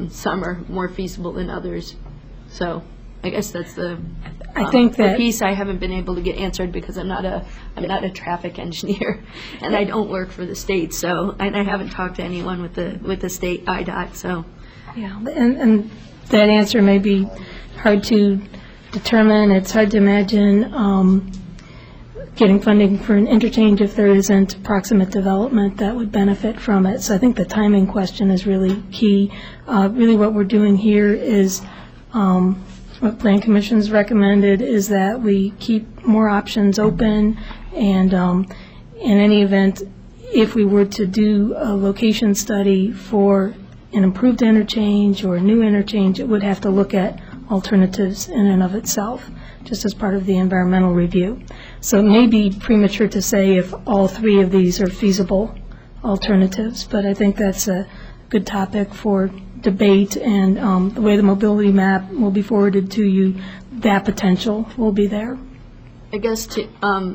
Speaker 15: some are more feasible than others? So I guess that's the
Speaker 14: I think
Speaker 15: the
Speaker 14: that
Speaker 15: piece I haven't been able to get answered because I'm not a traffic engineer, and I don't work for the state. So, and I haven't talked to anyone with the state IDOT. So,
Speaker 14: yeah, and that answer may be hard to determine. It's hard to imagine getting funding for an interchange if there isn't proximate development that would benefit from it. So I think the timing question is really key. Really what we're doing here is what Plan Commission's recommended is that we keep more options open, and in any event, if we were to do a location study for an improved interchange or a new interchange, it would have to look at alternatives in and of itself, just as part of the environmental review. So it may be premature to say if all 3 of these are feasible alternatives, but I think that's a good topic for debate, and the way the mobility map will be forwarded to you, that potential will be there.
Speaker 15: I guess to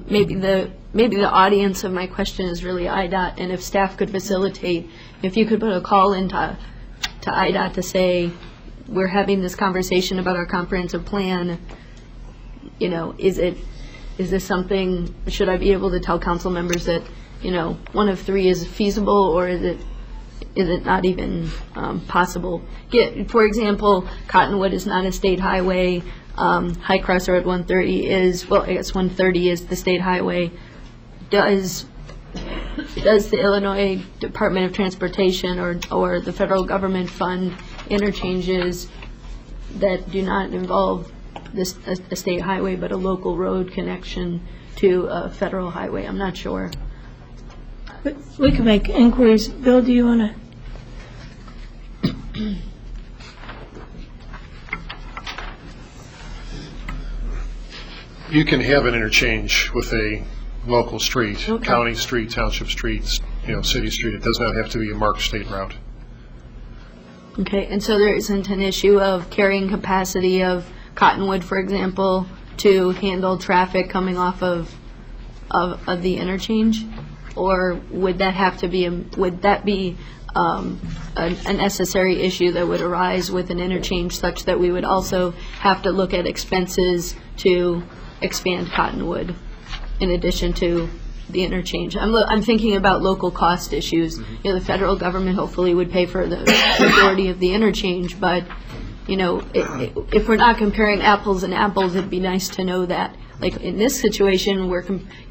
Speaker 15: maybe the audience of my question is really IDOT, and if staff could facilitate, if you could put a call into IDOT to say, we're having this conversation about our comprehensive plan, you know, is this something, should I be able to tell council members that, you know, 1 of 3 is feasible, or is it not even possible? For example, Cottonwood is not a state highway. High Cross Road 130 is, well, I guess 130 is the state highway. Does the Illinois Department of Transportation or the federal government fund interchanges that do not involve a state highway but a local road connection to a federal highway? I'm not sure.
Speaker 14: But we can make inquiries. Bill, do you want to?
Speaker 13: You can have an interchange with a local street,
Speaker 15: Okay.
Speaker 13: county street, township street, city street. It does not have to be a marked state route.
Speaker 15: Okay, and so there isn't an issue of carrying capacity of Cottonwood, for example, to handle traffic coming off of the interchange? Or would that have to be, a necessary issue that would arise with an interchange such that we would also have to look at expenses to expand Cottonwood in addition to the interchange? I'm thinking about local cost issues. You know, the federal government hopefully would pay for the majority of the interchange, but, you know, if we're not comparing apples and apples, it'd be nice to know that. Like in this situation,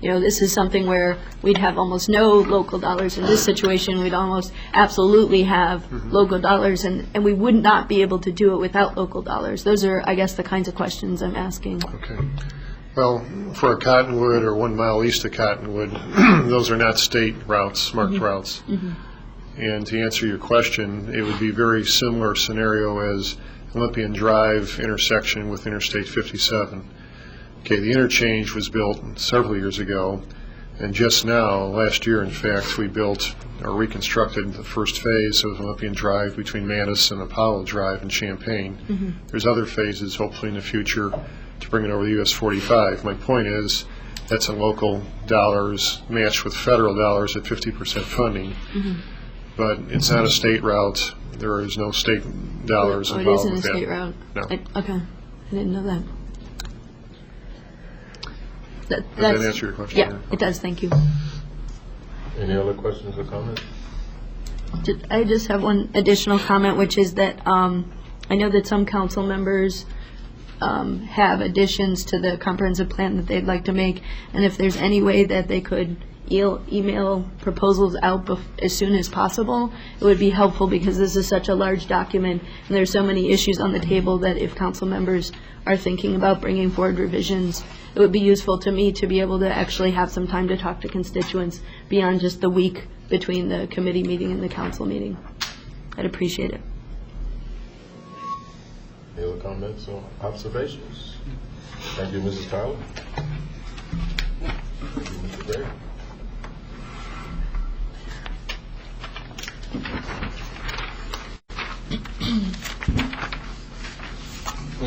Speaker 15: this is something where we'd have almost no local dollars. In this situation, we'd almost absolutely have local dollars, and we would not be able to do it without local dollars. Those are, I guess, the kinds of questions I'm asking.
Speaker 13: Okay. Well, for a Cottonwood or 1 mile east of Cottonwood, those are not state routes, marked routes. And to answer your question, it would be a very similar scenario as Olympian Drive intersection with Interstate 57. Okay, the interchange was built several years ago, and just now, last year in fact, we built or reconstructed the first phase of Olympian Drive between Mattis and Apollo Drive in Champaign. There's other phases, hopefully in the future, to bring it over the US 45. My point is, that's in local dollars matched with federal dollars at 50% funding, but it's not a state route. There is no state dollars involved with that.
Speaker 15: It isn't a state route?
Speaker 13: No.
Speaker 15: Okay, I didn't know that.
Speaker 13: Does that answer your question?
Speaker 15: Yeah, it does, thank you.
Speaker 1: Any other questions or comments?
Speaker 15: I just have one additional comment, which is that I know that some council members have additions to the comprehensive plan that they'd like to make, and if there's any way that they could email proposals out as soon as possible, it would be helpful, because this is such a large document, and there's so many issues on the table that if council members are thinking about bringing forward revisions, it would be useful to me to be able to actually have some time to talk to constituents beyond just the week between the committee meeting and the council meeting. I'd appreciate it.
Speaker 1: Any other comments or observations? Thank you, Mrs. Tyler. Thank you, Mr. Gray.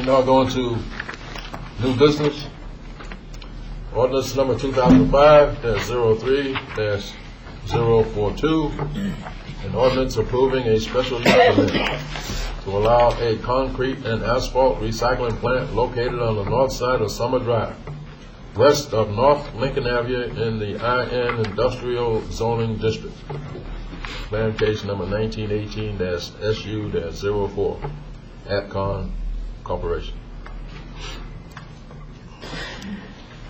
Speaker 1: We now go into new business. Ordinance number 2005-03-042, an ordinance approving a special use permit to allow a concrete and asphalt recycling plant located on the north side of Summer Drive, west of North Lincoln Avenue in the IN Industrial Zoning District. Plan case number 1918-SU-04, Atcon Corporation.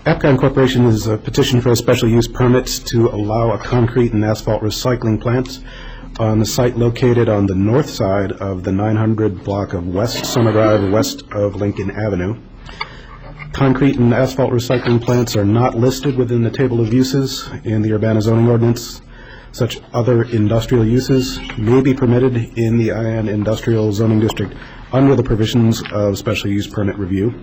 Speaker 16: Apcon Corporation is a petition for a special use permit to allow a concrete and asphalt recycling plant on the site located on the north side of the 900 block of West Summer Drive, west of Lincoln Avenue. Concrete and asphalt recycling plants are not listed within the table of uses in the Urbana zoning ordinance. Such other industrial uses may be permitted in the IN Industrial Zoning District under the provisions of special use permit review.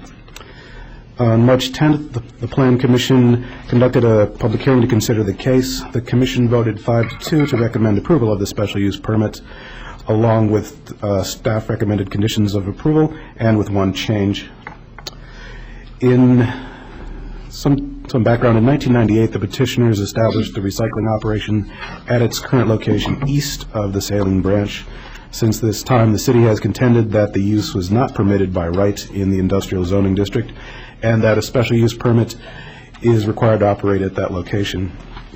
Speaker 16: On March 10th, the Plan Commission conducted a public hearing to consider the case. The Commission voted 5-2 to recommend approval of the special use permit, along with staff recommended conditions of approval and with one change. In some background, in 1998, the petitioners established the recycling operation at its current location east of the Saline Branch. Since this time, the city has contended that the use was not permitted by right in the Industrial Zoning District and that a special use permit is required to operate at that location.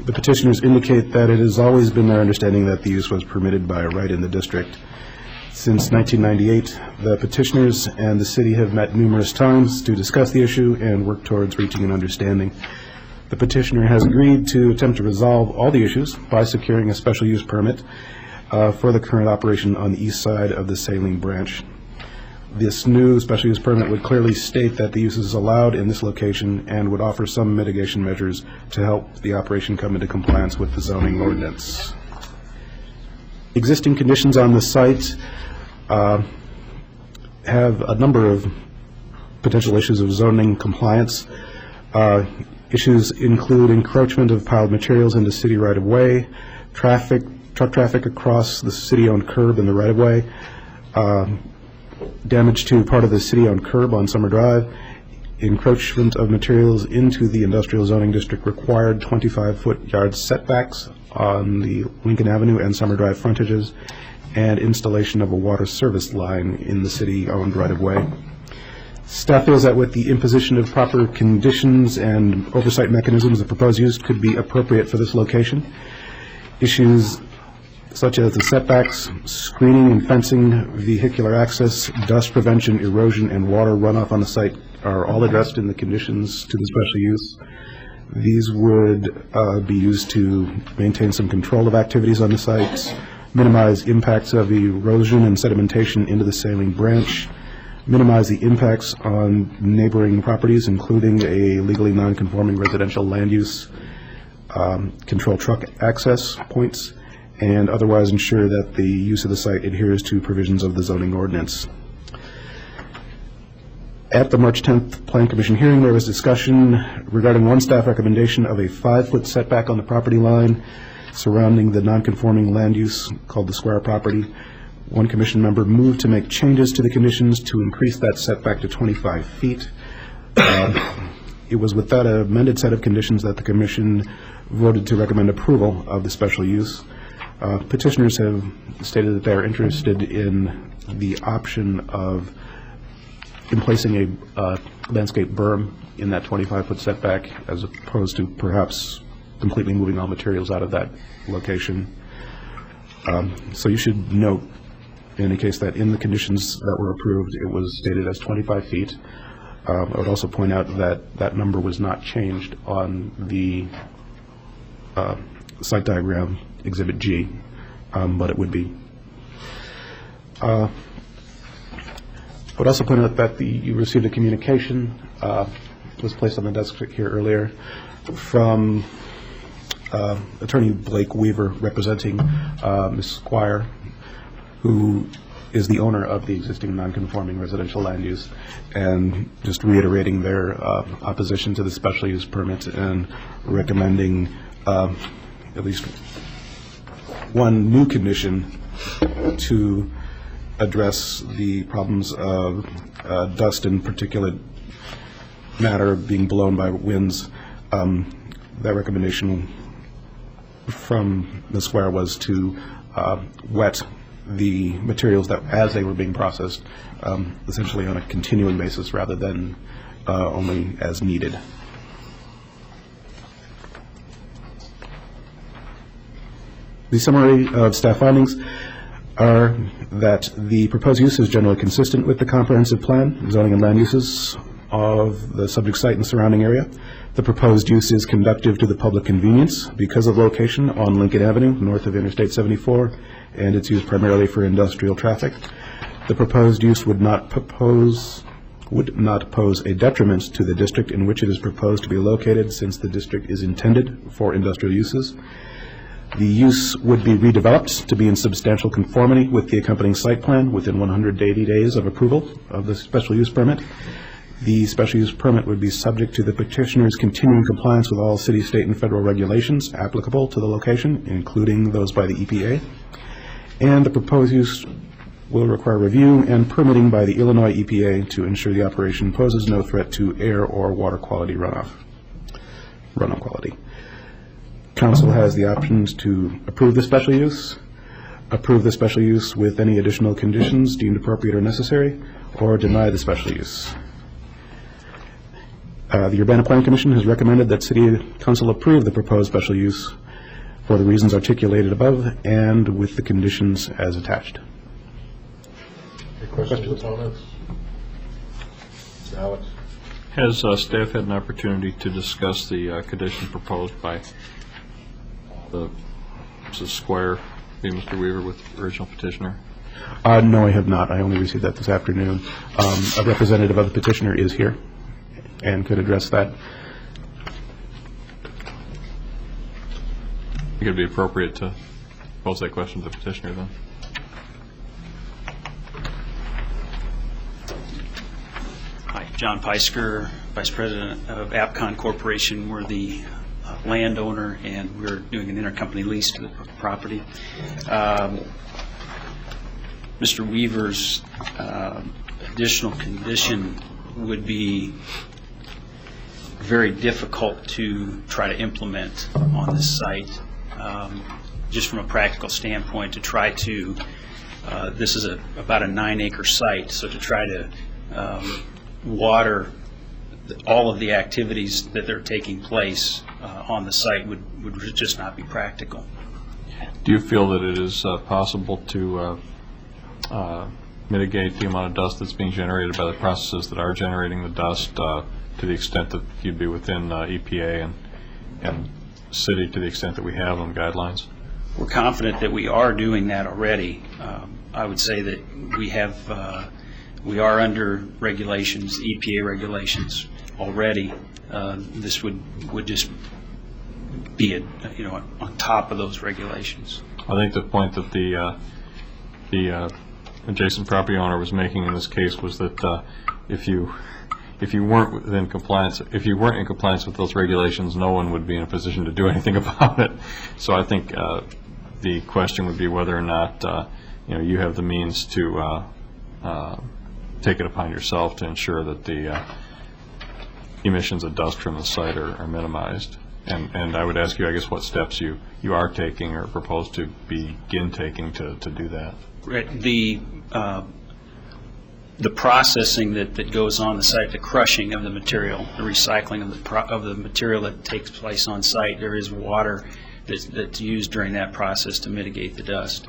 Speaker 16: The petitioners indicate that it has always been their understanding that the use was permitted by right in the district. Since 1998, the petitioners and the city have met numerous times to discuss the issue and work towards reaching an understanding. The petitioner has agreed to attempt to resolve all the issues by securing a special use permit for the current operation on the east side of the Saline Branch. This new special use permit would clearly state that the use is allowed in this location and would offer some mitigation measures to help the operation come into compliance with the zoning ordinance. Existing conditions on the site have a number of potential issues of zoning compliance. Issues include encroachment of piled materials into city right-of-way, truck traffic across the city-owned curb in the right-of-way, damage to part of the city-owned curb on Summer Drive, encroachment of materials into the Industrial Zoning District required 25-foot yard setbacks on the Lincoln Avenue and Summer Drive frontages, and installation of a water service line in the city-owned right-of-way. Staff feels that with the imposition of proper conditions and oversight mechanisms, the proposed use could be appropriate for this location. Issues such as the setbacks, screening and fencing, vehicular access, dust prevention, erosion, and water runoff on the site are all addressed in the conditions to the special use. These would be used to maintain some control of activities on the site, minimize impacts of erosion and sedimentation into the Saline Branch, minimize the impacts on neighboring properties, including a legally non-conforming residential land use, control truck access points, and otherwise ensure that the use of the site adheres to provisions of the zoning ordinance. At the March 10th Plan Commission hearing, there was discussion regarding one staff recommendation of a 5-foot setback on the property line surrounding the non-conforming land use called the square property. One commission member moved to make changes to the conditions to increase that setback to 25 feet. It was with that amended set of conditions that the commission voted to recommend approval of the special use. Petitioners have stated that they are interested in the option of placing a landscape berm in that 25-foot setback as opposed to perhaps completely moving all materials out of that location. So you should note in any case that in the conditions that were approved, it was stated as 25 feet. I would also point out that that number was not changed on the site diagram, Exhibit G, but it would be. I would also point out that you received a communication, was placed on the desk here earlier, from Attorney Blake Weaver representing Ms. Squire, who is the owner of the existing non-conforming residential land use, and just reiterating their opposition to the special use permit and recommending at least one new condition to address the problems of dust and particulate matter being blown by winds. That recommendation from the square was to wet the materials that, as they were being processed, essentially on a continuing basis rather than only as needed. The summary of staff findings are that the proposed use is generally consistent with the comprehensive plan, zoning and land uses of the subject site and surrounding area. The proposed use is conducive to the public convenience because of location on Lincoln Avenue, north of Interstate 74, and it's used primarily for industrial traffic. The proposed use would not pose a detriment to the district in which it is proposed to be located, since the district is intended for industrial uses. The use would be redeveloped to be in substantial conformity with the accompanying site plan within 180 days of approval of the special use permit. The special use permit would be subject to the petitioner's continuing compliance with all city, state, and federal regulations applicable to the location, including those by the EPA. And the proposed use will require review and permitting by the Illinois EPA to ensure the operation poses no threat to air or water quality runoff quality. Council has the options to approve the special use, approve the special use with any additional conditions deemed appropriate or necessary, or deny the special use. The Urbana Planning Commission has recommended that City Council approve the proposed special use for the reasons articulated above and with the conditions as attached.
Speaker 1: Any questions or comments? Alex?
Speaker 7: Has staff had an opportunity to discuss the condition proposed by the Square, Mr. Weaver, with the original petitioner?
Speaker 16: No, I have not. I only received that this afternoon. A representative of the petitioner is here and could address that.
Speaker 7: I think it would be appropriate to pose that question to the petitioner then.
Speaker 17: Hi, John Peisker, Vice President of Apcon Corporation. We're the landowner, and we're doing an intercompany lease to the property. Mr. Weaver's additional condition would be very difficult to try to implement on this site, just from a practical standpoint. To try to, this is about a 9-acre site, so to try to water all of the activities that are taking place on the site would just not be practical.
Speaker 7: Do you feel that it is possible to mitigate the amount of dust that's being generated by the processes that are generating the dust to the extent that you'd be within EPA and city, to the extent that we have them guidelines?
Speaker 17: We're confident that we are doing that already. I would say that we are under regulations, EPA regulations already. This would just be on top of those regulations.
Speaker 7: I think the point that the adjacent property owner was making in this case was that if you weren't in compliance with those regulations, no one would be in a position to do anything about it. So I think the question would be whether or not you have the means to take it upon yourself to ensure that the emissions of dust from the site are minimized. And I would ask you, I guess, what steps you are taking or propose to begin taking to do that.
Speaker 17: Right. The processing that goes on the site, the crushing of the material, the recycling of the material that takes place on site, there is water that's used during that process to mitigate the dust.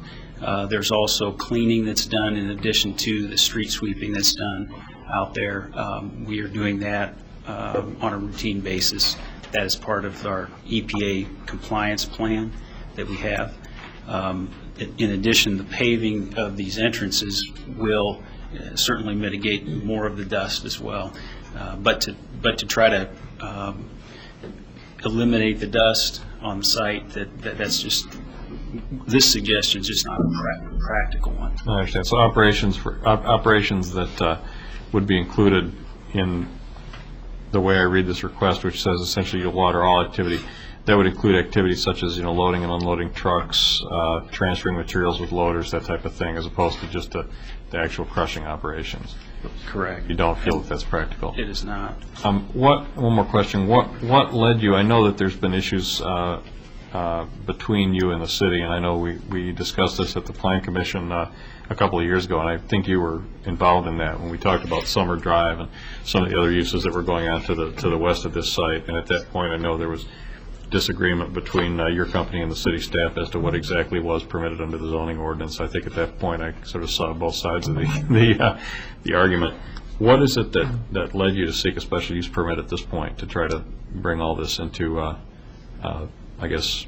Speaker 17: There's also cleaning that's done in addition to the street sweeping that's done out there. We are doing that on a routine basis. That is part of our EPA compliance plan that we have. In addition, the paving of these entrances will certainly mitigate more of the dust as well. But to try to eliminate the dust on site, that's just, this suggestion is just not a practical one.
Speaker 7: I understand. So operations that would be included in the way I read this request, which says essentially you'll water all activity, that would include activities such as, loading and unloading trucks, transferring materials with loaders, that type of thing, as opposed to just the actual crushing operations.
Speaker 17: Correct.
Speaker 7: You don't feel that that's practical?
Speaker 17: It is not.
Speaker 7: One more question. What led you, I know that there's been issues between you and the city, and I know we discussed this at the Plan Commission a couple of years ago, and I think you were involved in that when we talked about Summer Drive and some of the other uses that were going on to the west of this site. And at that point, I know there was disagreement between your company and the city staff as to what exactly was permitted under the zoning ordinance. I think at that point I sort of saw both sides of the argument. What is it that led you to seek a special use permit at this point to try to bring all this into, I guess,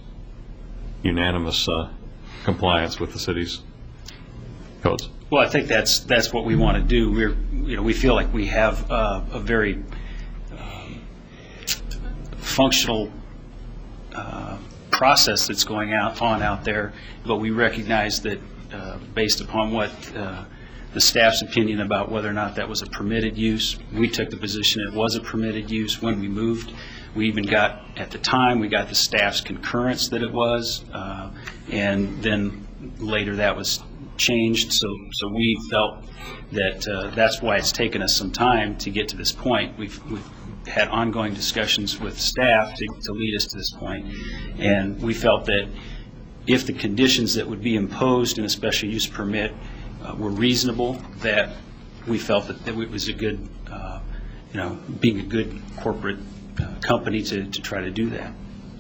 Speaker 7: unanimous compliance with the city's codes?
Speaker 17: Well, I think that's what we want to do. We feel like we have a very functional process that's going on out there, but we recognize that based upon what the staff's opinion about whether or not that was a permitted use, we took the position it was a permitted use when we moved. We even got, at the time, we got the staff's concurrence that it was, and then later that was changed. So we felt that that's why it's taken us some time to get to this point. We've had ongoing discussions with staff to lead us to this point, and we felt that if the conditions that would be imposed in a special use permit were reasonable, that we felt that it was a good, being a good corporate company to try to do that.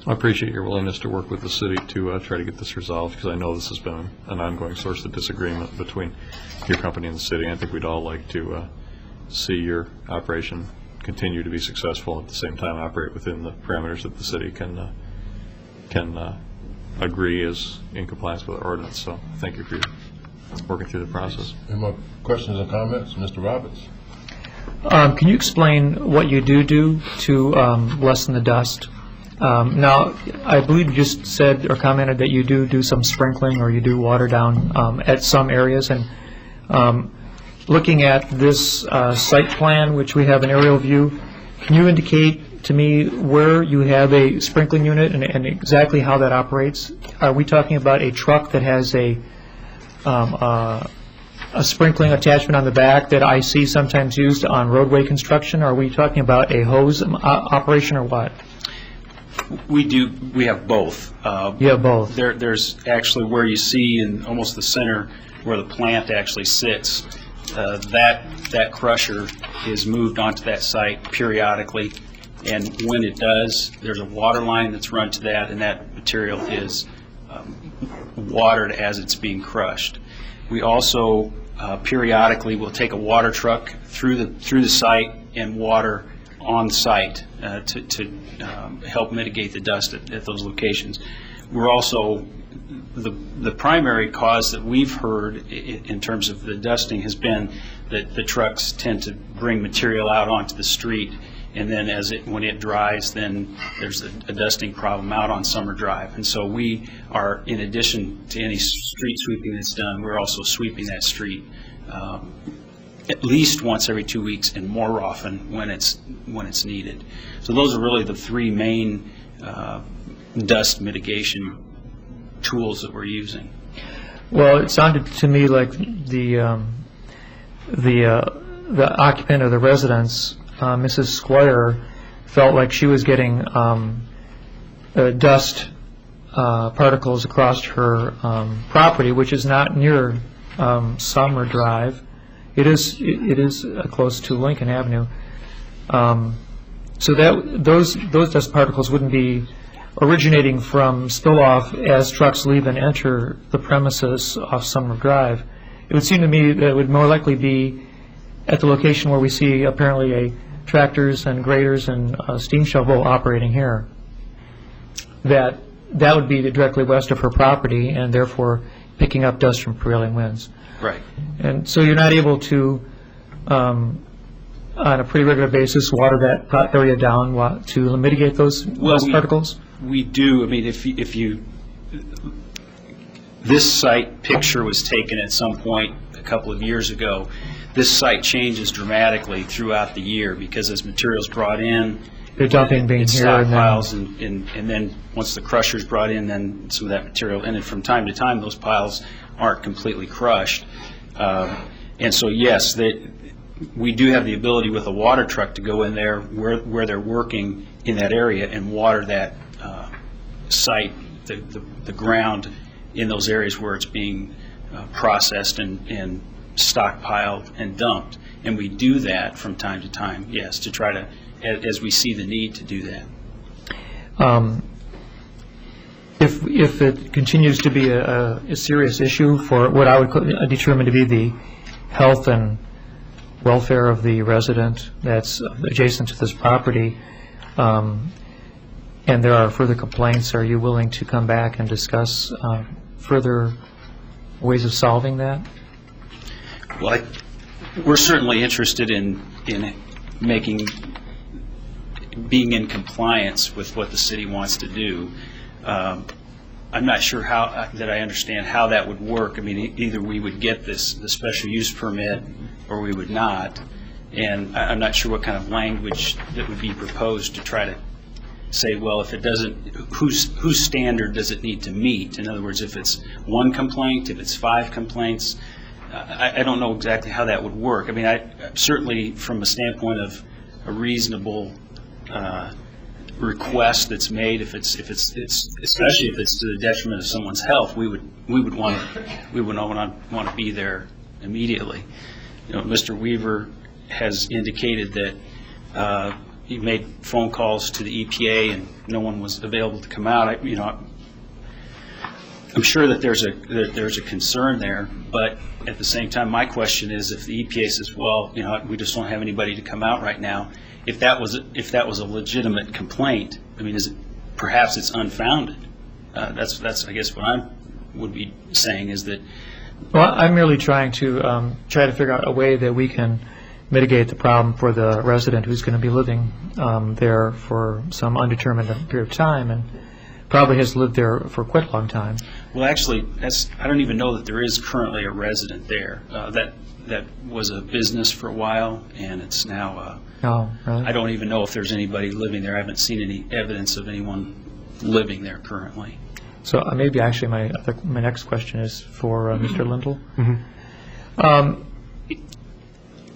Speaker 7: I appreciate your willingness to work with the city to try to get this resolved, because I know this has been an ongoing source of disagreement between your company and the city. I think we'd all like to see your operation continue to be successful, at the same time operate within the parameters that the city can agree is in compliance with our ordinance. So thank you for working through the process.
Speaker 1: Any more questions or comments? Mr. Roberts?
Speaker 9: Can you explain what you do to lessen the dust? Now, I believe you just said or commented that you do some sprinkling or you do water down at some areas. And looking at this site plan, which we have an aerial view, can you indicate to me where you have a sprinkling unit and exactly how that operates? Are we talking about a truck that has a sprinkling attachment on the back that I see sometimes used on roadway construction? Are we talking about a hose operation or what?
Speaker 17: We have both.
Speaker 9: You have both.
Speaker 17: There's actually where you see in almost the center where the plant actually sits, that crusher is moved onto that site periodically, and when it does, there's a water line that's run to that, and that material is watered as it's being crushed. We also periodically will take a water truck through the site and water on site to help mitigate the dust at those locations. We're also, the primary cause that we've heard in terms of the dusting has been that the trucks tend to bring material out onto the street, and then when it dries, then there's a dusting problem out on Summer Drive. And so we are, in addition to any street sweeping that's done, we're also sweeping that street at least once every 2 weeks and more often when it's needed. So those are really the three main dust mitigation tools that we're using.
Speaker 9: Well, it sounded to me like the occupant of the residence, Mrs. Squire, felt like she was getting dust particles across her property, which is not near Summer Drive. It is close to Lincoln Avenue. So that those dust particles wouldn't be originating from spill off as trucks leave and enter the premises off Summer Drive. It would seem to me that it would more likely be at the location where we see apparently tractors and graders and steam shovel operating here. That would be directly west of her property and therefore picking up dust from prevailing winds.
Speaker 17: Right.
Speaker 9: And so you're not able to, on a pretty regular basis, water that area down to mitigate those dust particles?
Speaker 17: We do. I mean, if you this site picture was taken at some point a couple of years ago. This site changes dramatically throughout the year because as material's brought in
Speaker 9: The dumping being
Speaker 17: it
Speaker 9: here and then...
Speaker 17: stockpiles, and then once the crusher's brought in, then some of that material, and then from time to time, those piles aren't completely crushed. And so, yes, we do have the ability with a water truck to go in there where they're working in that area and water that site, the ground in those areas where it's being processed and stockpiled and dumped. And we do that from time to time, yes, to try to, as we see the need to do that.
Speaker 9: If it continues to be a serious issue for what I would determine to be the health and welfare of the resident that's adjacent to this property, and there are further complaints, are you willing to come back and discuss further ways of solving that?
Speaker 17: Well, we're certainly interested in being in compliance with what the city wants to do. I'm not sure that I understand how that would work. I mean, either we would get the special use permit or we would not. And I'm not sure what kind of language that would be proposed to try to say, well, if it doesn't, whose standard does it need to meet? In other words, if it's one complaint, if it's 5 complaints, I don't know exactly how that would work. I mean, certainly from a standpoint of a reasonable request that's made, if it's especially if it's to the detriment of someone's health, we would want to be there immediately. You know, Mr. Weaver has indicated that he made phone calls to the EPA and no one was available to come out. I'm sure that there's a concern there, but at the same time, my question is, if the EPA says, well, we just don't have anybody to come out right now, if that was a legitimate complaint, I mean, perhaps it's unfounded. That's I guess what I would be saying is that.
Speaker 9: Well, I'm merely trying to figure out a way that we can mitigate the problem for the resident who's going to be living there for some undetermined period of time and probably has lived there for quite a long time.
Speaker 17: Well, actually, I don't even know that there is currently a resident there. That was a business for a while, and it's now.
Speaker 9: Oh, really?
Speaker 17: I don't even know if there's anybody living there. I haven't seen any evidence of anyone living there currently.
Speaker 9: So maybe actually my next question is for Mr. Lindell.
Speaker 16: Mm-hmm.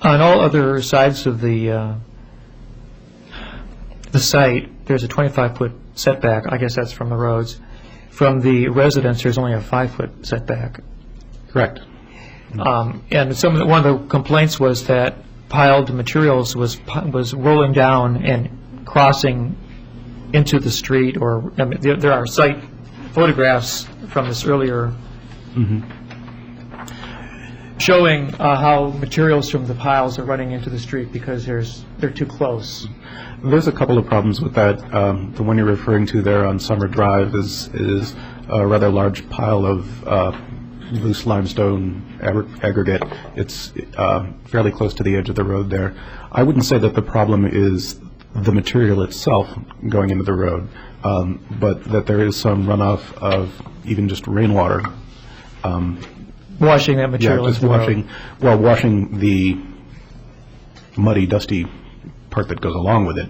Speaker 9: On all other sides of the site, there's a 25-foot setback. I guess that's from the roads. From the residence, there's only a 5-foot setback.
Speaker 16: Correct.
Speaker 9: And one of the complaints was that piled materials was rolling down and crossing into the street, or there are site photographs from this earlier showing how materials from the piles are running into the street because they're too close.
Speaker 16: There's a couple of problems with that. The one you're referring to there on Summer Drive is a rather large pile of loose limestone aggregate. It's fairly close to the edge of the road there. I wouldn't say that the problem is the material itself going into the road, but that there is some runoff of even just rainwater.
Speaker 9: Washing that material into the road.
Speaker 16: Washing the muddy, dusty part that goes along with it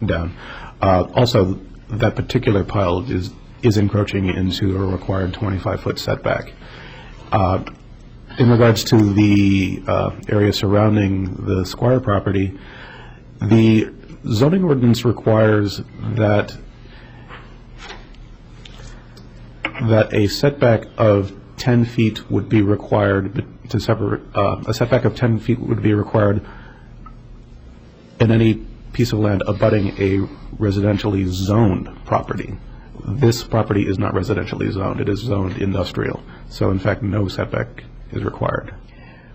Speaker 16: down. Also, that particular pile is encroaching into a required 25-foot setback. In regards to the area surrounding the Squire property, the zoning ordinance requires that a setback of 10 feet would be required to separate. A setback of 10 feet would be required in any piece of land abutting a residentially zoned property. This property is not residentially zoned. It is zoned industrial. So, in fact, no setback is required.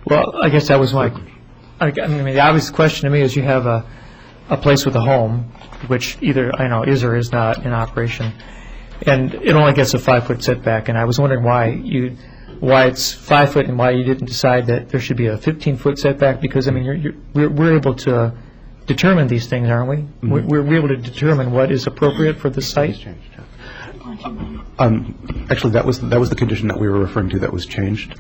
Speaker 9: Well, I guess that was the obvious question to me is you have a place with a home, which either is or is not in operation, and it only gets a 5-foot setback. And I was wondering why it's 5 foot and why you didn't decide that there should be a 15-foot setback. Because we're able to determine these things, aren't we? Mm-hmm. We're able to determine what is appropriate for the site.
Speaker 16: Actually, that was the condition that we were referring to that was changed.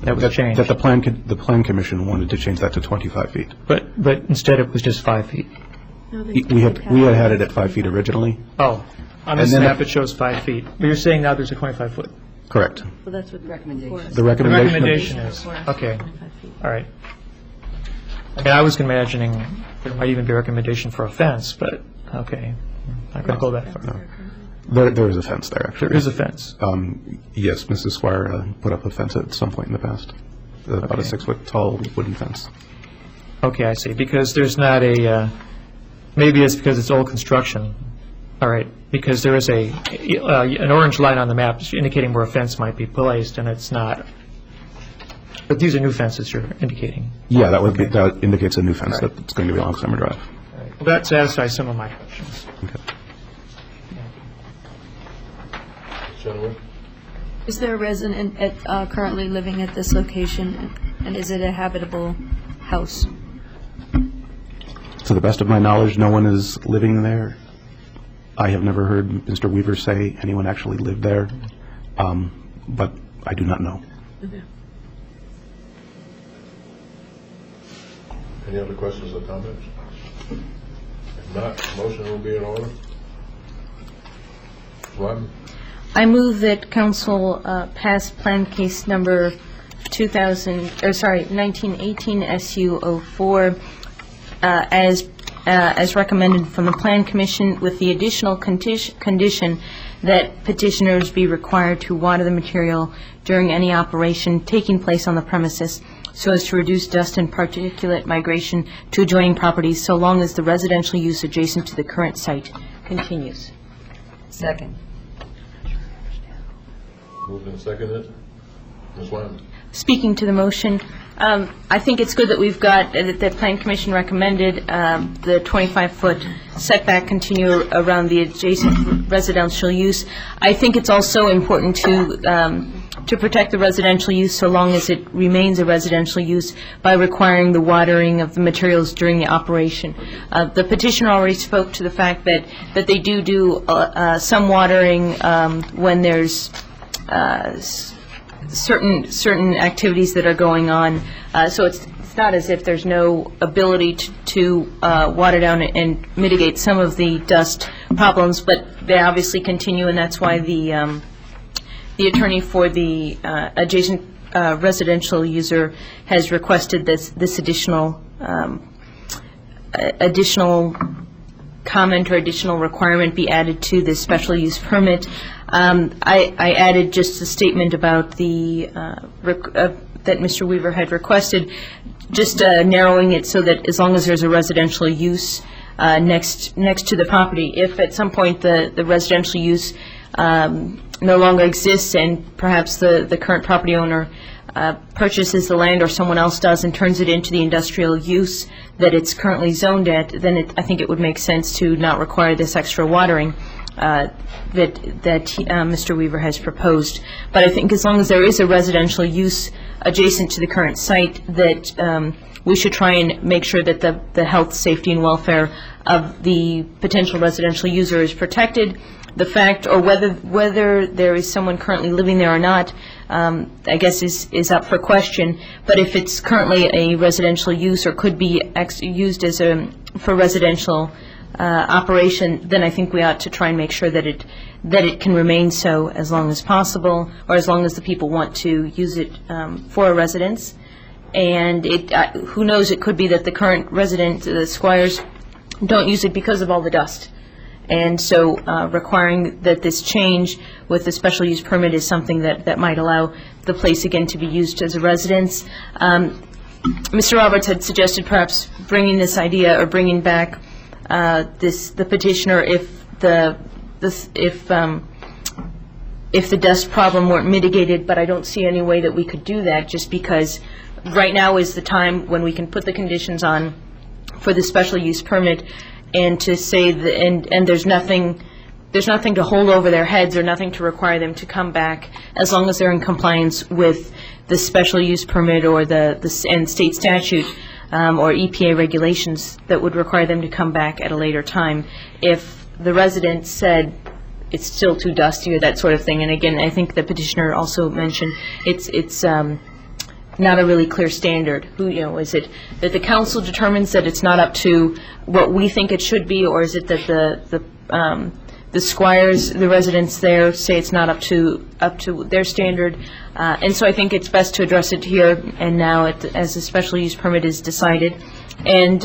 Speaker 9: Changed.
Speaker 16: That the plan commission wanted to change that to 25 feet.
Speaker 9: But instead it was just 5 feet.
Speaker 16: We had it at 5 feet originally.
Speaker 9: Oh, on
Speaker 16: And
Speaker 9: this
Speaker 16: then
Speaker 9: map,
Speaker 16: if-
Speaker 9: it shows 5 feet. But you're saying now there's a 25-foot.
Speaker 16: Correct.
Speaker 11: Well, that's what the recommendation.
Speaker 16: The
Speaker 9: The
Speaker 16: recommendation.
Speaker 9: recommendation is, okay, all right. I mean, I was imagining there might even be a recommendation for a fence, but, okay, not going to go that far.
Speaker 16: There is a fence there, actually.
Speaker 9: There is a fence.
Speaker 16: Yes, Mrs. Squire put up a fence at some point in the past, about a
Speaker 9: Okay.
Speaker 16: 6-foot tall wooden fence.
Speaker 9: Okay, I see, because there's not a, maybe it's because it's old construction. All right, because there is an orange line on the map indicating where a fence might be placed, and it's not. But these are new fences you're indicating.
Speaker 16: Yeah, that indicates a new fence that's going to be along Summer Drive.
Speaker 9: Well, that satisfies some of my questions.
Speaker 1: Gentlemen?
Speaker 15: Is there a resident currently living at this location, and is it a habitable house?
Speaker 16: To the best of my knowledge, no one is living there. I have never heard Mr. Weaver say anyone actually lived there, but I do not know.
Speaker 1: Any other questions or comments? If not, motion will be in order. Rodman?
Speaker 4: I move that council pass plan case number 1918 SU04 as recommended from the Plan Commission, with the additional condition that petitioners be required to water the material during any operation taking place on the premises so as to reduce dust and particulate migration to adjoining properties so long as the residential use adjacent to the current site continues.
Speaker 11: Second.
Speaker 1: Moved and seconded. Ms. Wyman?
Speaker 4: Speaking to the motion, I think it's good that we've got, that the Plan Commission recommended the 25-foot setback continue around the adjacent residential use. I think it's also important to protect the residential use so long as it remains a residential use by requiring the watering of the materials during the operation. The petitioner already spoke to the fact that they do some watering when there's certain activities that are going on. So it's not as if there's no ability to water down and mitigate some of the dust problems, but they obviously continue, and that's why the attorney for the adjacent residential user has requested this additional comment or additional requirement be added to this special use permit. I added just a statement about that Mr. Weaver had requested, just narrowing it so that as long as there's a residential use next to the property, if at some point the residential use no longer exists and perhaps the current property owner purchases the land, or someone else does, and turns it into the industrial use that it's currently zoned at, then I think it would make sense to not require this extra watering that Mr. Weaver has proposed. But I think as long as there is a residential use adjacent to the current site, that we should try and make sure that the health, safety, and welfare of the potential residential user is protected. The fact, or whether there is someone currently living there or not, I guess is up for question. But if it's currently a residential use or could be used as for residential operation, then I think we ought to try and make sure that it can remain so as long as possible, or as long as the people want to use it for a residence. And who knows, it could be that the current resident, the Squires, don't use it because of all the dust. And so requiring that this change with the special use permit is something that might allow the place again to be used as a residence. Mr. Roberts had suggested perhaps bringing this idea, or bringing back the petitioner if the dust problem weren't mitigated, but I don't see any way that we could do that, just because right now is the time when we can put the conditions on for the special use permit, and to say and there's nothing to hold over their heads or nothing to require them to come back as long as they're in compliance with the special use permit or and state statute or EPA regulations that would require them to come back at a later time if the resident said it's still too dusty or that sort of thing. And again, I think the petitioner also mentioned it's not a really clear standard. Who, is it that the council determines that it's not up to what we think it should be, or is it that the squires, the residents there, say it's not up to their standard? And so I think it's best to address it here and now as a special use permit is decided, and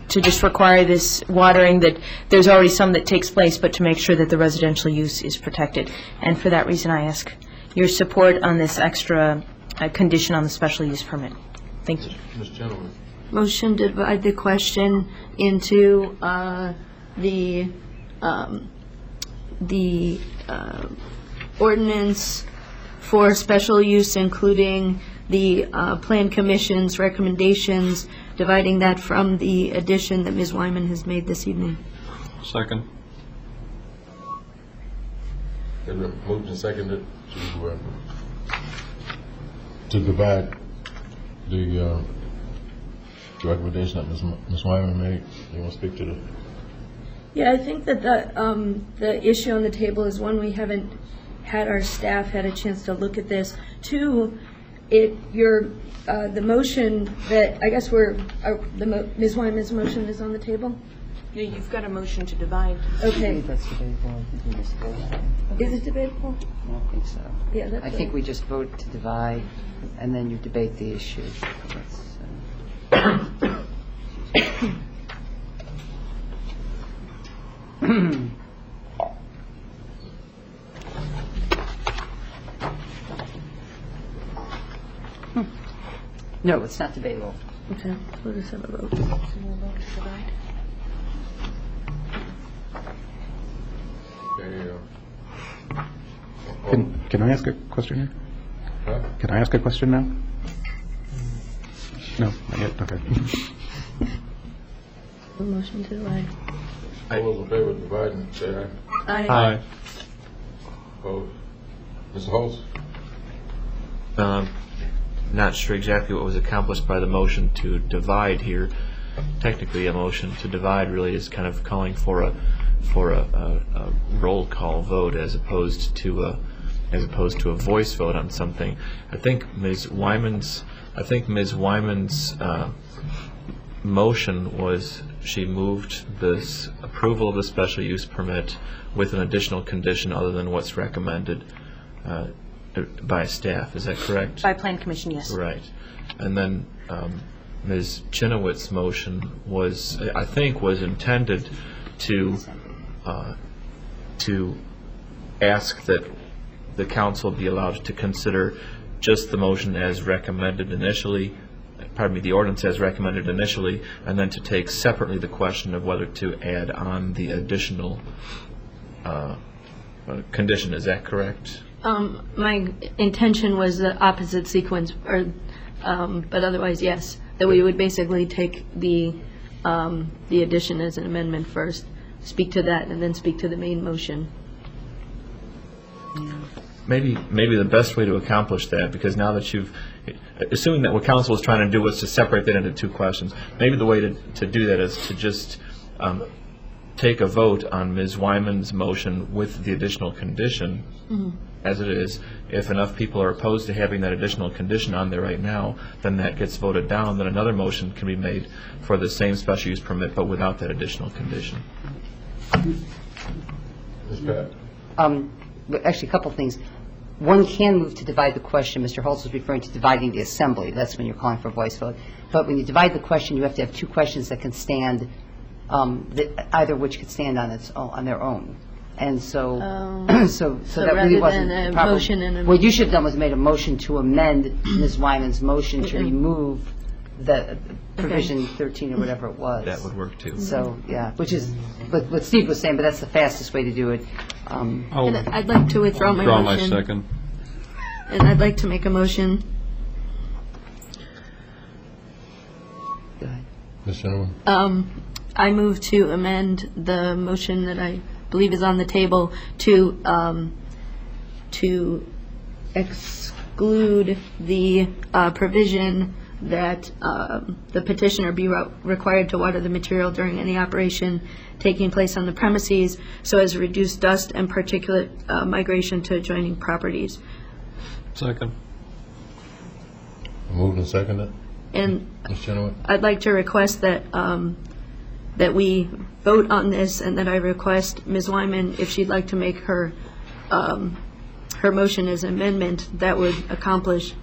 Speaker 4: to just require this watering that there's already some that takes place, but to make sure that the residential use is protected. And for that reason, I ask your support on this extra condition on the special use permit. Thank you.
Speaker 1: Ms. Gentleman.
Speaker 15: Motion to divide the question into the ordinance for special use, including the Plan Commission's recommendations, dividing that from the addition that Ms. Wyman has made this evening.
Speaker 7: Second.
Speaker 1: Been moved and seconded to divide the recommendation that Ms. Wyman made. You want to speak to the?
Speaker 14: Yeah, I think that the issue on the table is, one, we haven't had our staff had a chance to look at this. Two, the motion that, I guess Ms. Wyman's motion is on the table?
Speaker 4: Yeah, you've got a motion to divide.
Speaker 14: Okay.
Speaker 11: That's debatable.
Speaker 14: Is it debatable?
Speaker 11: I don't think so.
Speaker 14: Yeah, that's
Speaker 11: I think we just vote to divide, and then you debate the issue. No, it's not debatable.
Speaker 14: Okay, we'll just have a vote.
Speaker 16: Can I ask a question here?
Speaker 1: Huh?
Speaker 16: Can I ask a question now? No, not yet, okay.
Speaker 14: The motion to divide.
Speaker 1: All those in favor of dividing, say aye.
Speaker 14: Aye.
Speaker 1: Opposed? Mr. Holtz?
Speaker 12: Not sure exactly what was accomplished by the motion to divide here. Technically, a motion to divide really is kind of calling for a roll call vote as opposed to a voice vote on something. I think Ms. Wyman's motion was, she moved this approval of the special use permit with an additional condition other than what's recommended by staff. Is that correct?
Speaker 4: By Plan Commission, yes.
Speaker 12: Right. And then Ms. Chinowitz's motion was, I think, was intended to ask that the council be allowed to consider just the motion as recommended initially, the ordinance as recommended initially, and then to take separately the question of whether to add on the additional condition. Is that correct?
Speaker 15: My intention was the opposite sequence, but otherwise, yes, that we would basically take the addition as an amendment first, speak to that, and then speak to the main motion.
Speaker 12: Maybe the best way to accomplish that, because now that you've, assuming that what council was trying to do was to separate that into two questions, maybe the way to do that is to just take a vote on Ms. Wyman's motion with the additional condition as it is. If enough people are opposed to having that additional condition on there right now, then that gets voted down. Then another motion can be made for the same special use permit, but without that additional condition.
Speaker 1: Ms. Pat?
Speaker 11: Actually, a couple of things. One can move to divide the question. Mr. Holtz was referring to dividing the assembly. That's when you're calling for a voice vote. But when you divide the question, you have to have two questions that can stand, either which could stand on their own. And so, so that really wasn't
Speaker 15: rather than a
Speaker 11: proper.
Speaker 15: motion and
Speaker 11: What you should have done was made a motion to amend Ms. Wyman's motion to remove the provision 13 or whatever it was.
Speaker 12: That would work too.
Speaker 11: So, yeah, which is what Steve was saying, but that's the fastest way to do it.
Speaker 15: And I'd like to withdraw my motion.
Speaker 7: Withdraw my second.
Speaker 15: And I'd like to make a motion.
Speaker 11: Go ahead.
Speaker 1: Ms. Gentleman?
Speaker 15: I move to amend the motion that I believe is on the table to exclude the provision that the petitioner be required to water the material during any operation taking place on the premises so as to reduce dust and particulate migration to adjoining properties.
Speaker 7: Second.
Speaker 1: Moved moved and seconded.
Speaker 15: And
Speaker 1: Ms. Chenoweth?
Speaker 15: I'd like to request that, that we vote on this, and that I request Ms. Wyman, if she'd like to make her, her motion as an amendment, that would accomplish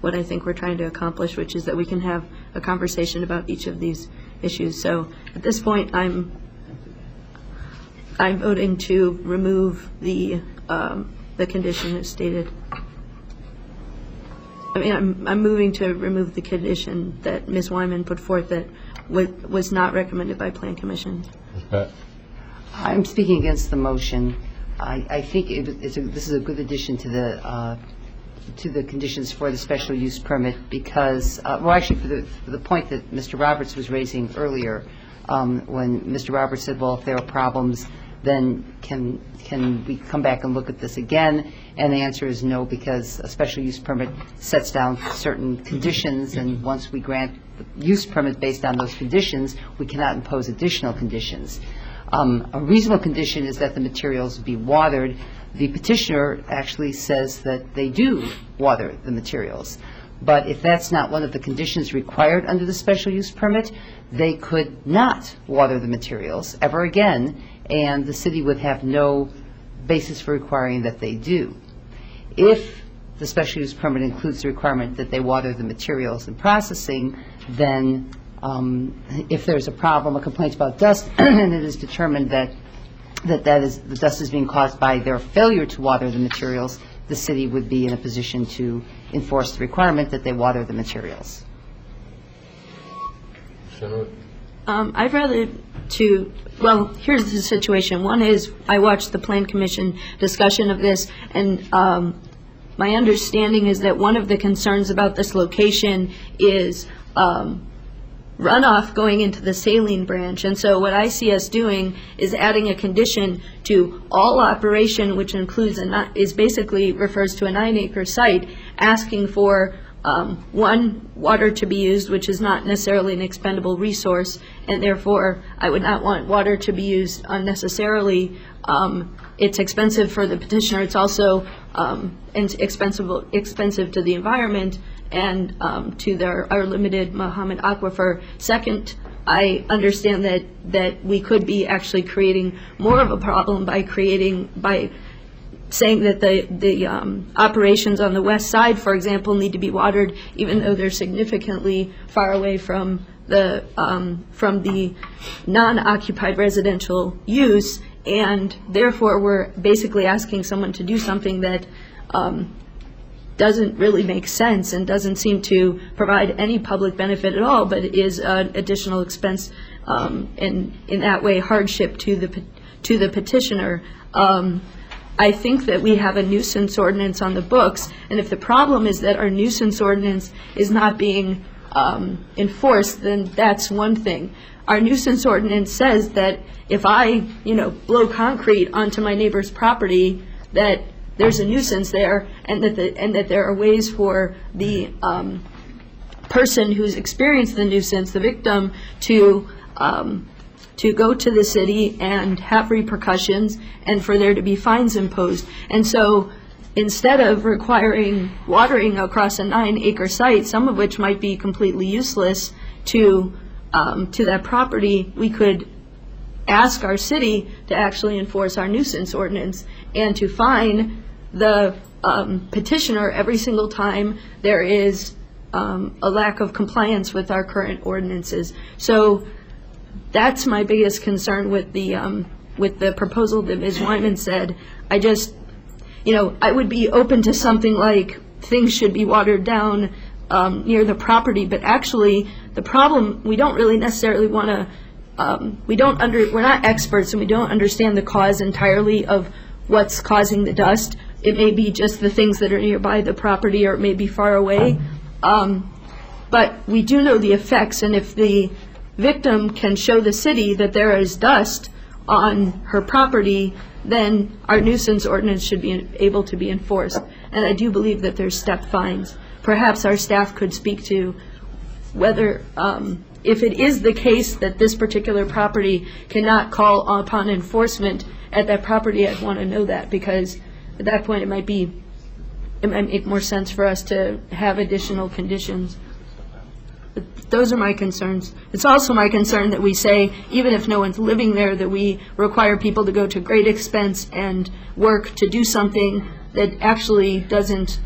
Speaker 15: what I think we're trying to accomplish, which is that we can have a conversation about each of these issues. So at this point, I'm voting to remove the condition as stated. I mean, I'm moving to remove the condition that Ms. Wyman put forth that was not recommended by Plan Commission.
Speaker 1: Ms. Pat?
Speaker 11: I'm speaking against the motion. I think this is a good addition to the conditions for the special use permit because, well, actually for the point that Mr. Roberts was raising earlier, when Mr. Roberts said, well, if there are problems, then can we come back and look at this again? And the answer is no, because a special use permit sets down certain conditions, and once we grant the use permit based on those conditions, we cannot impose additional conditions. A reasonable condition is that the materials be watered. The petitioner actually says that they do water the materials. But if that's not one of the conditions required under the special use permit, they could not water the materials ever again, and the city would have no basis for requiring that they do. If the special use permit includes the requirement that they water the materials in processing, then if there's a problem, a complaint about dust, and it is determined that the dust is being caused by their failure to water the materials, the city would be in a position to enforce the requirement that they water the materials.
Speaker 15: I'd rather well, here's the situation. One is I watched the Plan Commission discussion of this, and my understanding is that one of the concerns about this location is runoff going into the saline branch. And so what I see us doing is adding a condition to all operation, which includes is basically refers to a 9-acre site, asking for one, water to be used, which is not necessarily an expendable resource, and therefore I would not want water to be used unnecessarily. It's expensive for the petitioner. It's also expensive to the environment and to our limited Muhammad aquifer. Second, I understand that we could be actually creating more of a problem by saying that the operations on the west side, for example, need to be watered, even though they're significantly far away from the non-occupied residential use, and therefore we're basically asking someone to do something that doesn't really make sense and doesn't seem to provide any public benefit at all, but is an additional expense, and in that way hardship to the petitioner. I think that we have a nuisance ordinance on the books, and if the problem is that our nuisance ordinance is not being enforced, then that's one thing. Our nuisance ordinance says that if I, blow concrete onto my neighbor's property, that there's a nuisance there, and that there are ways for the person who's experienced the nuisance, the victim, to go to the city and have repercussions, and for there to be fines imposed. And so instead of requiring watering across a 9-acre site, some of which might be completely useless to that property, we could ask our city to actually enforce our nuisance ordinance and to fine the petitioner every single time there is a lack of compliance with our current ordinances. So that's my biggest concern with the proposal that Ms. Wyman said. I just, I would be open to something like things should be watered down near the property, but actually the problem, we don't really necessarily want to, we're not experts and we don't understand the cause entirely of what's causing the dust. It may be just the things that are nearby the property, or it may be far away. But we do know the effects, and if the victim can show the city that there is dust on her property, then our nuisance ordinance should be able to be enforced. And I do believe that there's step fines. Perhaps our staff could speak to whether, if it is the case that this particular property cannot call upon enforcement at that property, I'd want to know that, because at that point it might be it might make more sense for us to have additional conditions. But those are my concerns. It's also my concern that we say, even if no one's living there, that we require people to go to great expense and work to do something that actually doesn't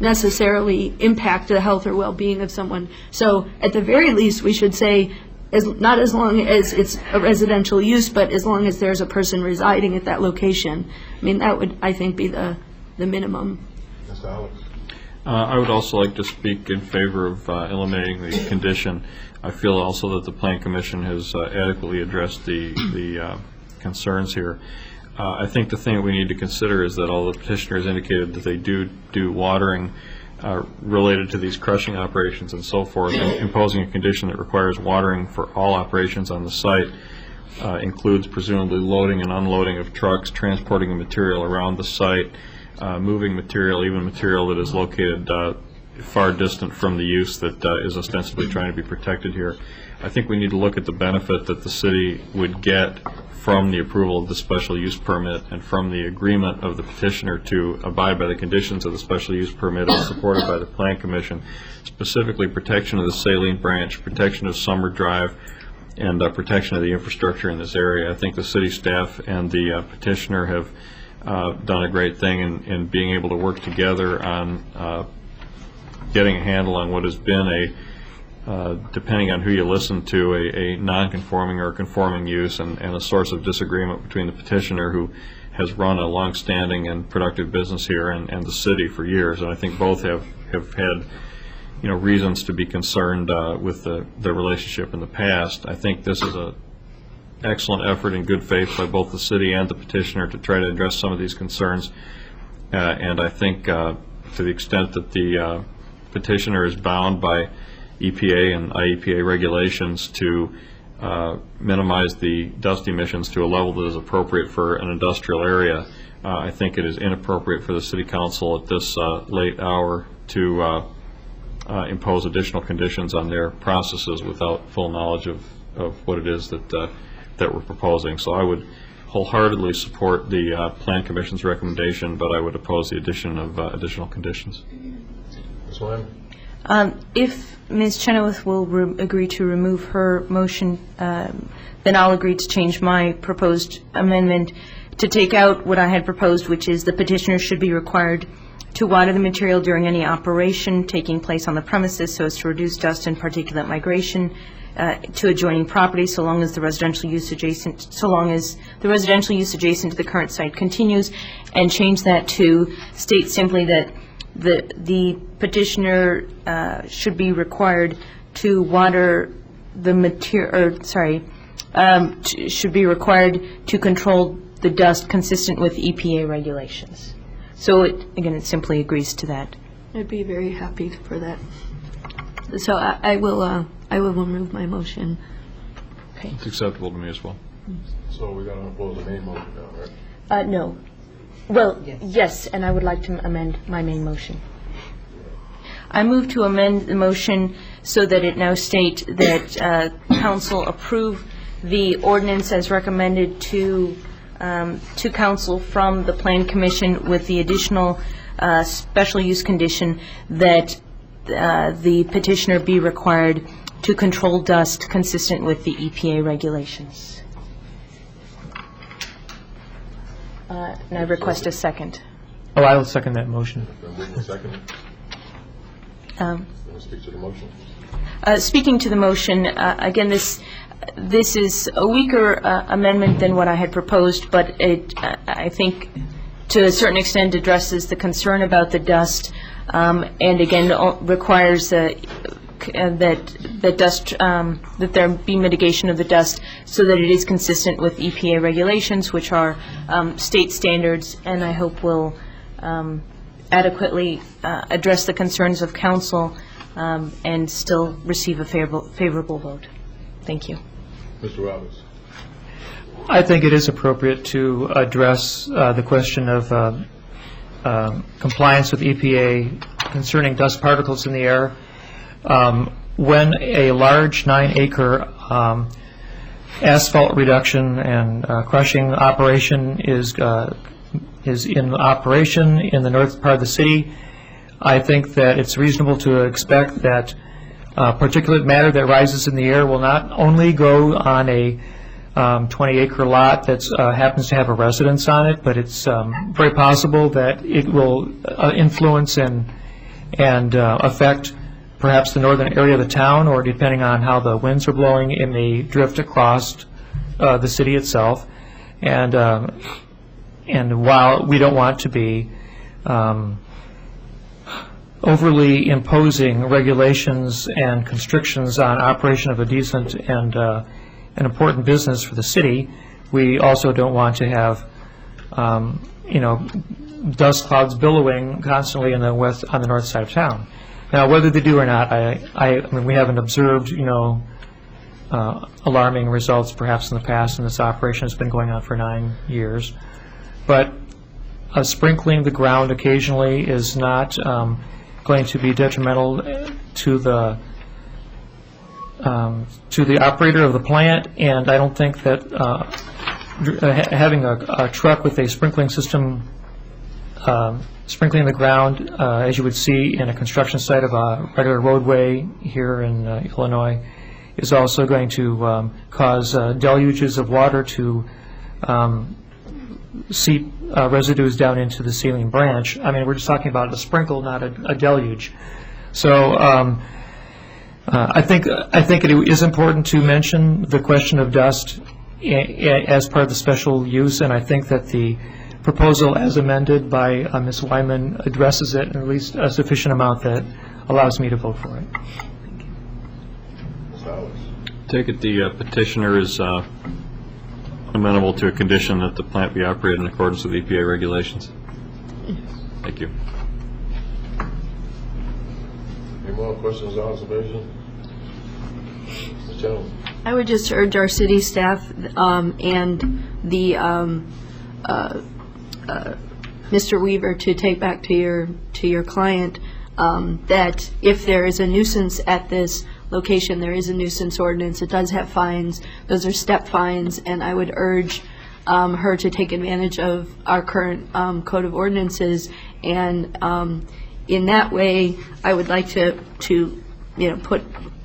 Speaker 15: necessarily impact the health or well-being of someone. So at the very least, we should say, not as long as it's a residential use, but as long as there's a person residing at that location. I mean, that would, I think, be the minimum.
Speaker 1: Mr. Alex?
Speaker 7: I would also like to speak in favor of eliminating the condition. I feel also that the Plan Commission has adequately addressed the concerns here. I think the thing that we need to consider is that all the petitioners indicated that they do watering related to these crushing operations and so forth, and imposing a condition that requires watering for all operations on the site includes presumably loading and unloading of trucks, transporting the material around the site, moving material, even material that is located far distant from the use that is ostensibly trying to be protected here. I think we need to look at the benefit that the city would get from the approval of the special use permit and from the agreement of the petitioner to abide by the conditions of the special use permit as supported by the Plan Commission, specifically protection of the Saline Branch, protection of Summer Drive, and protection of the infrastructure in this area. I think the city staff and the petitioner have done a great thing in being able to work together on getting a handle on what has been depending on who you listen to, a non-conforming or conforming use and a source of disagreement between the petitioner, who has run a long-standing and productive business here, and the city for years. And I think both have had reasons to be concerned with the relationship in the past. I think this is an excellent effort in good faith by both the city and the petitioner to try to address some of these concerns. And I think to the extent that the petitioner is bound by EPA and IEPA regulations to minimize the dust emissions to a level that is appropriate for an industrial area, I think it is inappropriate for the City Council at this late hour to impose additional conditions on their processes without full knowledge of what it is that we're proposing. So I would wholeheartedly support the Plan Commission's recommendation, but I would oppose the addition of additional conditions.
Speaker 1: Ms. Wyman?
Speaker 4: If Ms. Chenoweth will agree to remove her motion, then I'll agree to change my proposed amendment to take out what I had proposed, which is the petitioner should be required to water the material during any operation taking place on the premises so as to reduce dust and particulate migration to adjoining properties, so long as the residential use adjacent to the current site continues, and change that to state simply that the petitioner should be required to water the material, should be required to control the dust consistent with EPA regulations. So it simply agrees to that.
Speaker 15: I'd be very happy for that. So I will remove my motion.
Speaker 4: Okay.
Speaker 7: It's acceptable to me as well.
Speaker 1: So we're going to oppose the main motion now, right?
Speaker 4: No. Well, yes, and I would like to amend my main motion. I move to amend the motion so that it now state that council approve the ordinance as recommended to council from the Plan Commission, with the additional special use condition that the petitioner be required to control dust consistent with the EPA regulations. And I request a second.
Speaker 9: Oh, I will second that motion.
Speaker 1: Second. Speak to the motion.
Speaker 4: Speaking to the motion, again, this is a weaker amendment than what I had proposed, but it, I think, to a certain extent, addresses the concern about the dust, and again requires that there be mitigation of the dust, so that it is consistent with EPA regulations, which are state standards, and I hope will adequately address the concerns of council and still receive a favorable vote. Thank you.
Speaker 1: Mr. Roberts.
Speaker 9: I think it is appropriate to address the question of compliance with EPA concerning dust particles in the air. When a large 9-acre asphalt reduction and crushing operation is in operation in the north part of the city, I think that it's reasonable to expect that particulate matter that rises in the air will not only go on a 20-acre lot that happens to have a residence on it, but it's very possible that it will influence and affect perhaps the northern area of the town, or depending on how the winds are blowing, it may drift across the city itself. And while we don't want to be overly imposing regulations and constrictions on operation of a decent and an important business for the city, we also don't want to have, dust clouds billowing constantly on the north side of town. Now, whether they do or not, I mean, we haven't observed, alarming results perhaps in the past, and this operation has been going on for 9 years. But sprinkling the ground occasionally is not going to be detrimental to the operator of the plant, and I don't think that having a truck with a sprinkling system sprinkling the ground, as you would see in a construction site of a regular roadway here in Illinois, is also going to cause deluges of water to seep residues down into the ceiling branch. I mean, we're just talking about a sprinkle, not a deluge. So I think it is important to mention the question of dust as part of the special use, and I think that the proposal as amended by Ms. Wyman addresses it in at least a sufficient amount that allows me to vote for it.
Speaker 7: Take it the petitioner is amenable to a condition that the plant be operated in accordance with EPA regulations. Thank you.
Speaker 1: Any more questions or observations? Ms. Jones?
Speaker 15: I would just urge our city staff and the Mr. Weaver to take back to your client that if there is a nuisance at this location, there is a nuisance ordinance. It does have fines. Those are step fines, and I would urge her to take advantage of our current code of ordinances. And in that way, I would like to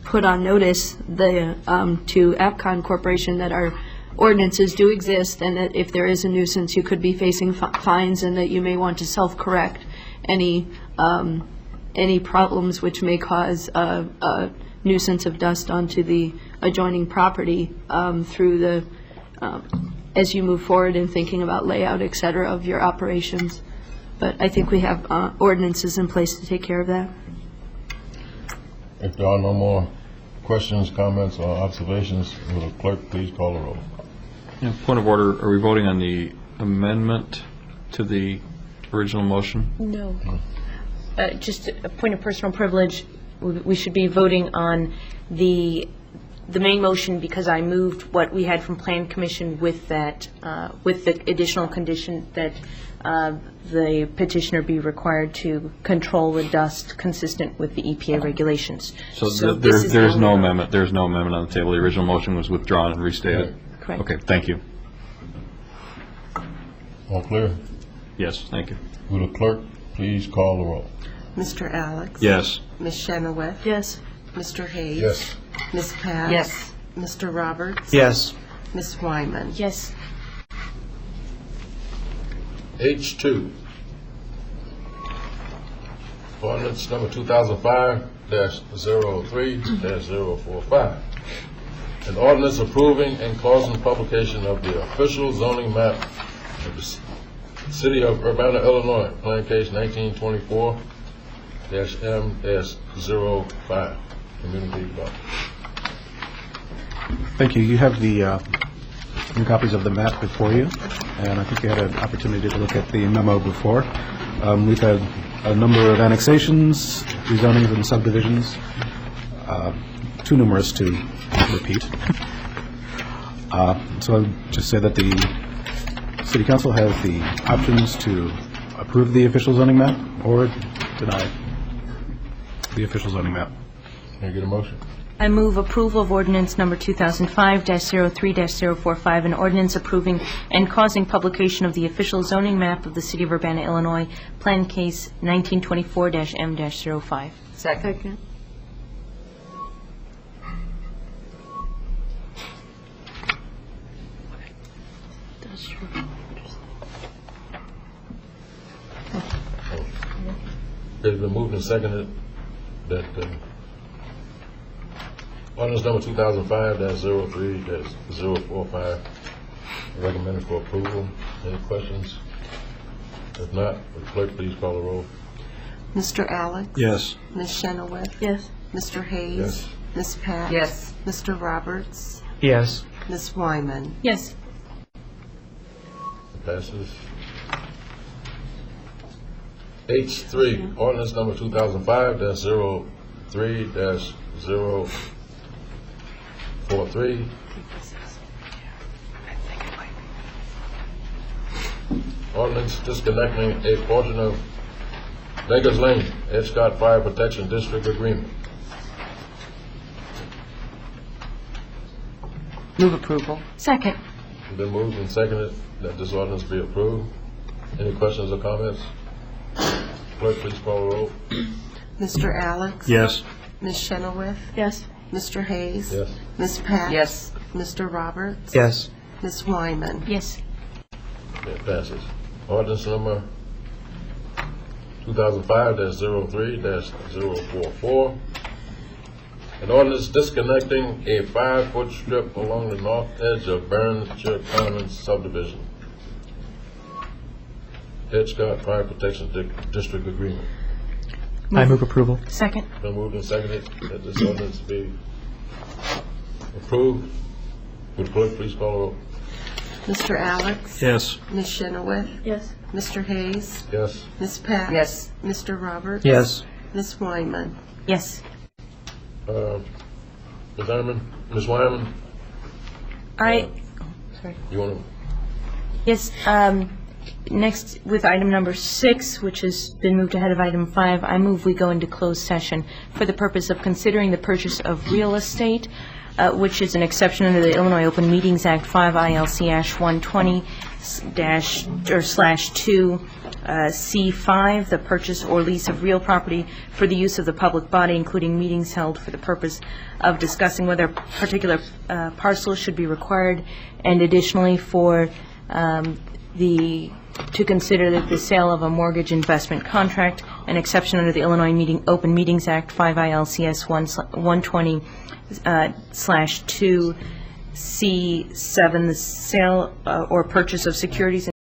Speaker 15: put on notice to APCON Corporation that our ordinances do exist, and that if there is a nuisance, you could be facing fines, and that you may want to self-correct any problems which may cause a nuisance of dust onto the adjoining property through the as you move forward in thinking about layout, et cetera, of your operations. But I think we have ordinances in place to take care of that.
Speaker 1: If there are no more questions, comments, or observations, will the clerk please call the roll?
Speaker 7: Yeah, point of order, are we voting on the amendment to the original motion?
Speaker 4: No. Just a point of personal privilege, we should be voting on the main motion, because I moved what we had from Plan Commission with that, with the additional condition that the petitioner be required to control the dust consistent with the EPA regulations.
Speaker 7: So there's no amendment. There's no amendment on the table. The original motion was withdrawn and restated.
Speaker 4: Correct.
Speaker 7: Okay, thank you.
Speaker 1: All clear?
Speaker 7: Yes, thank you.
Speaker 1: Will the clerk please call the roll?
Speaker 10: Mr. Alex?
Speaker 7: Yes.
Speaker 10: Ms. Chenoweth?
Speaker 15: Yes.
Speaker 10: Mr. Hayes?
Speaker 1: Yes.
Speaker 10: Ms. Pat?
Speaker 11: Yes.
Speaker 10: Mr. Roberts?
Speaker 9: Yes.
Speaker 10: Ms. Wyman?
Speaker 4: Yes.
Speaker 1: H2, ordinance number 2005-03-045. An ordinance approving and causing publication of the official zoning map of the City of Urbana, Illinois, Plan Case 1924-M-05, Community Development.
Speaker 16: Thank you. You have the some copies of the map before you, and I think you had an opportunity to look at the memo before. We've had a number of annexations, rezonings, and subdivisions, too numerous to repeat. So I'll just say that the City Council has the options to approve the official zoning map or deny the official zoning map.
Speaker 1: Can I get a motion?
Speaker 4: I move approval of ordinance number 2005-03-045, an ordinance approving and causing publication of the official zoning map of the City of Urbana, Illinois, Plan Case 1924-M-05.
Speaker 11: Second.
Speaker 1: It's been moved and seconded that ordinance number 2005-03-045 recommended for approval. Any questions? If not, would the clerk please call the roll?
Speaker 10: Mr. Alex?
Speaker 7: Yes.
Speaker 10: Ms. Chenoweth?
Speaker 15: Yes.
Speaker 10: Mr. Hayes?
Speaker 1: Yes.
Speaker 10: Ms. Pat?
Speaker 11: Yes.
Speaker 10: Mr. Roberts?
Speaker 9: Yes.
Speaker 10: Ms. Wyman?
Speaker 4: Yes.
Speaker 1: It passes. H3, ordinance number 2005-03-043. Ordinance disconnecting a portion of Vegas Lane, Edgecote Fire Protection District agreement.
Speaker 11: Move approval.
Speaker 4: Second.
Speaker 1: It's been moved and seconded that this ordinance be approved. Any questions or comments? Clerk, please call the roll.
Speaker 10: Mr. Alex?
Speaker 7: Yes.
Speaker 10: Ms. Chenoweth?
Speaker 15: Yes.
Speaker 10: Mr. Hayes?
Speaker 1: Yes.
Speaker 10: Ms. Pat?
Speaker 11: Yes.
Speaker 10: Mr. Roberts?
Speaker 9: Yes.
Speaker 10: Ms. Wyman?
Speaker 4: Yes.
Speaker 1: It passes. Ordinance number 2005-03-044. An ordinance disconnecting a 5-foot strip along the north edge of Barronshire Commons subdivision. Edgecote Fire Protection District agreement.
Speaker 9: I move approval.
Speaker 4: Second.
Speaker 1: Been moved and seconded that this ordinance be approved. Would the clerk please call the roll?
Speaker 10: Mr. Alex?
Speaker 7: Yes.
Speaker 10: Ms. Chenoweth?
Speaker 15: Yes.
Speaker 10: Mr. Hayes?
Speaker 1: Yes.
Speaker 10: Ms. Pat?
Speaker 11: Yes.
Speaker 10: Mr. Roberts?
Speaker 9: Yes.
Speaker 10: Ms. Wyman?
Speaker 4: Yes.
Speaker 1: Ms. Wyman? Ms. Wyman?
Speaker 4: All right. Sorry.
Speaker 1: You want to?
Speaker 4: Yes, next, with item number 6, which has been moved ahead of item 5, I move we go into closed session for the purpose of considering the purchase of real estate, which is an exception under the Illinois Open Meetings Act 5 ILCS 120-2C5, the purchase or lease of real property for the use of the public body, including meetings held for the purpose of discussing whether a particular parcel should be required, and additionally for to consider that the sale of a mortgage investment contract, an exception under the Illinois Open Meetings Act 5 ILCS 120/2C7, the sale or purchase of securities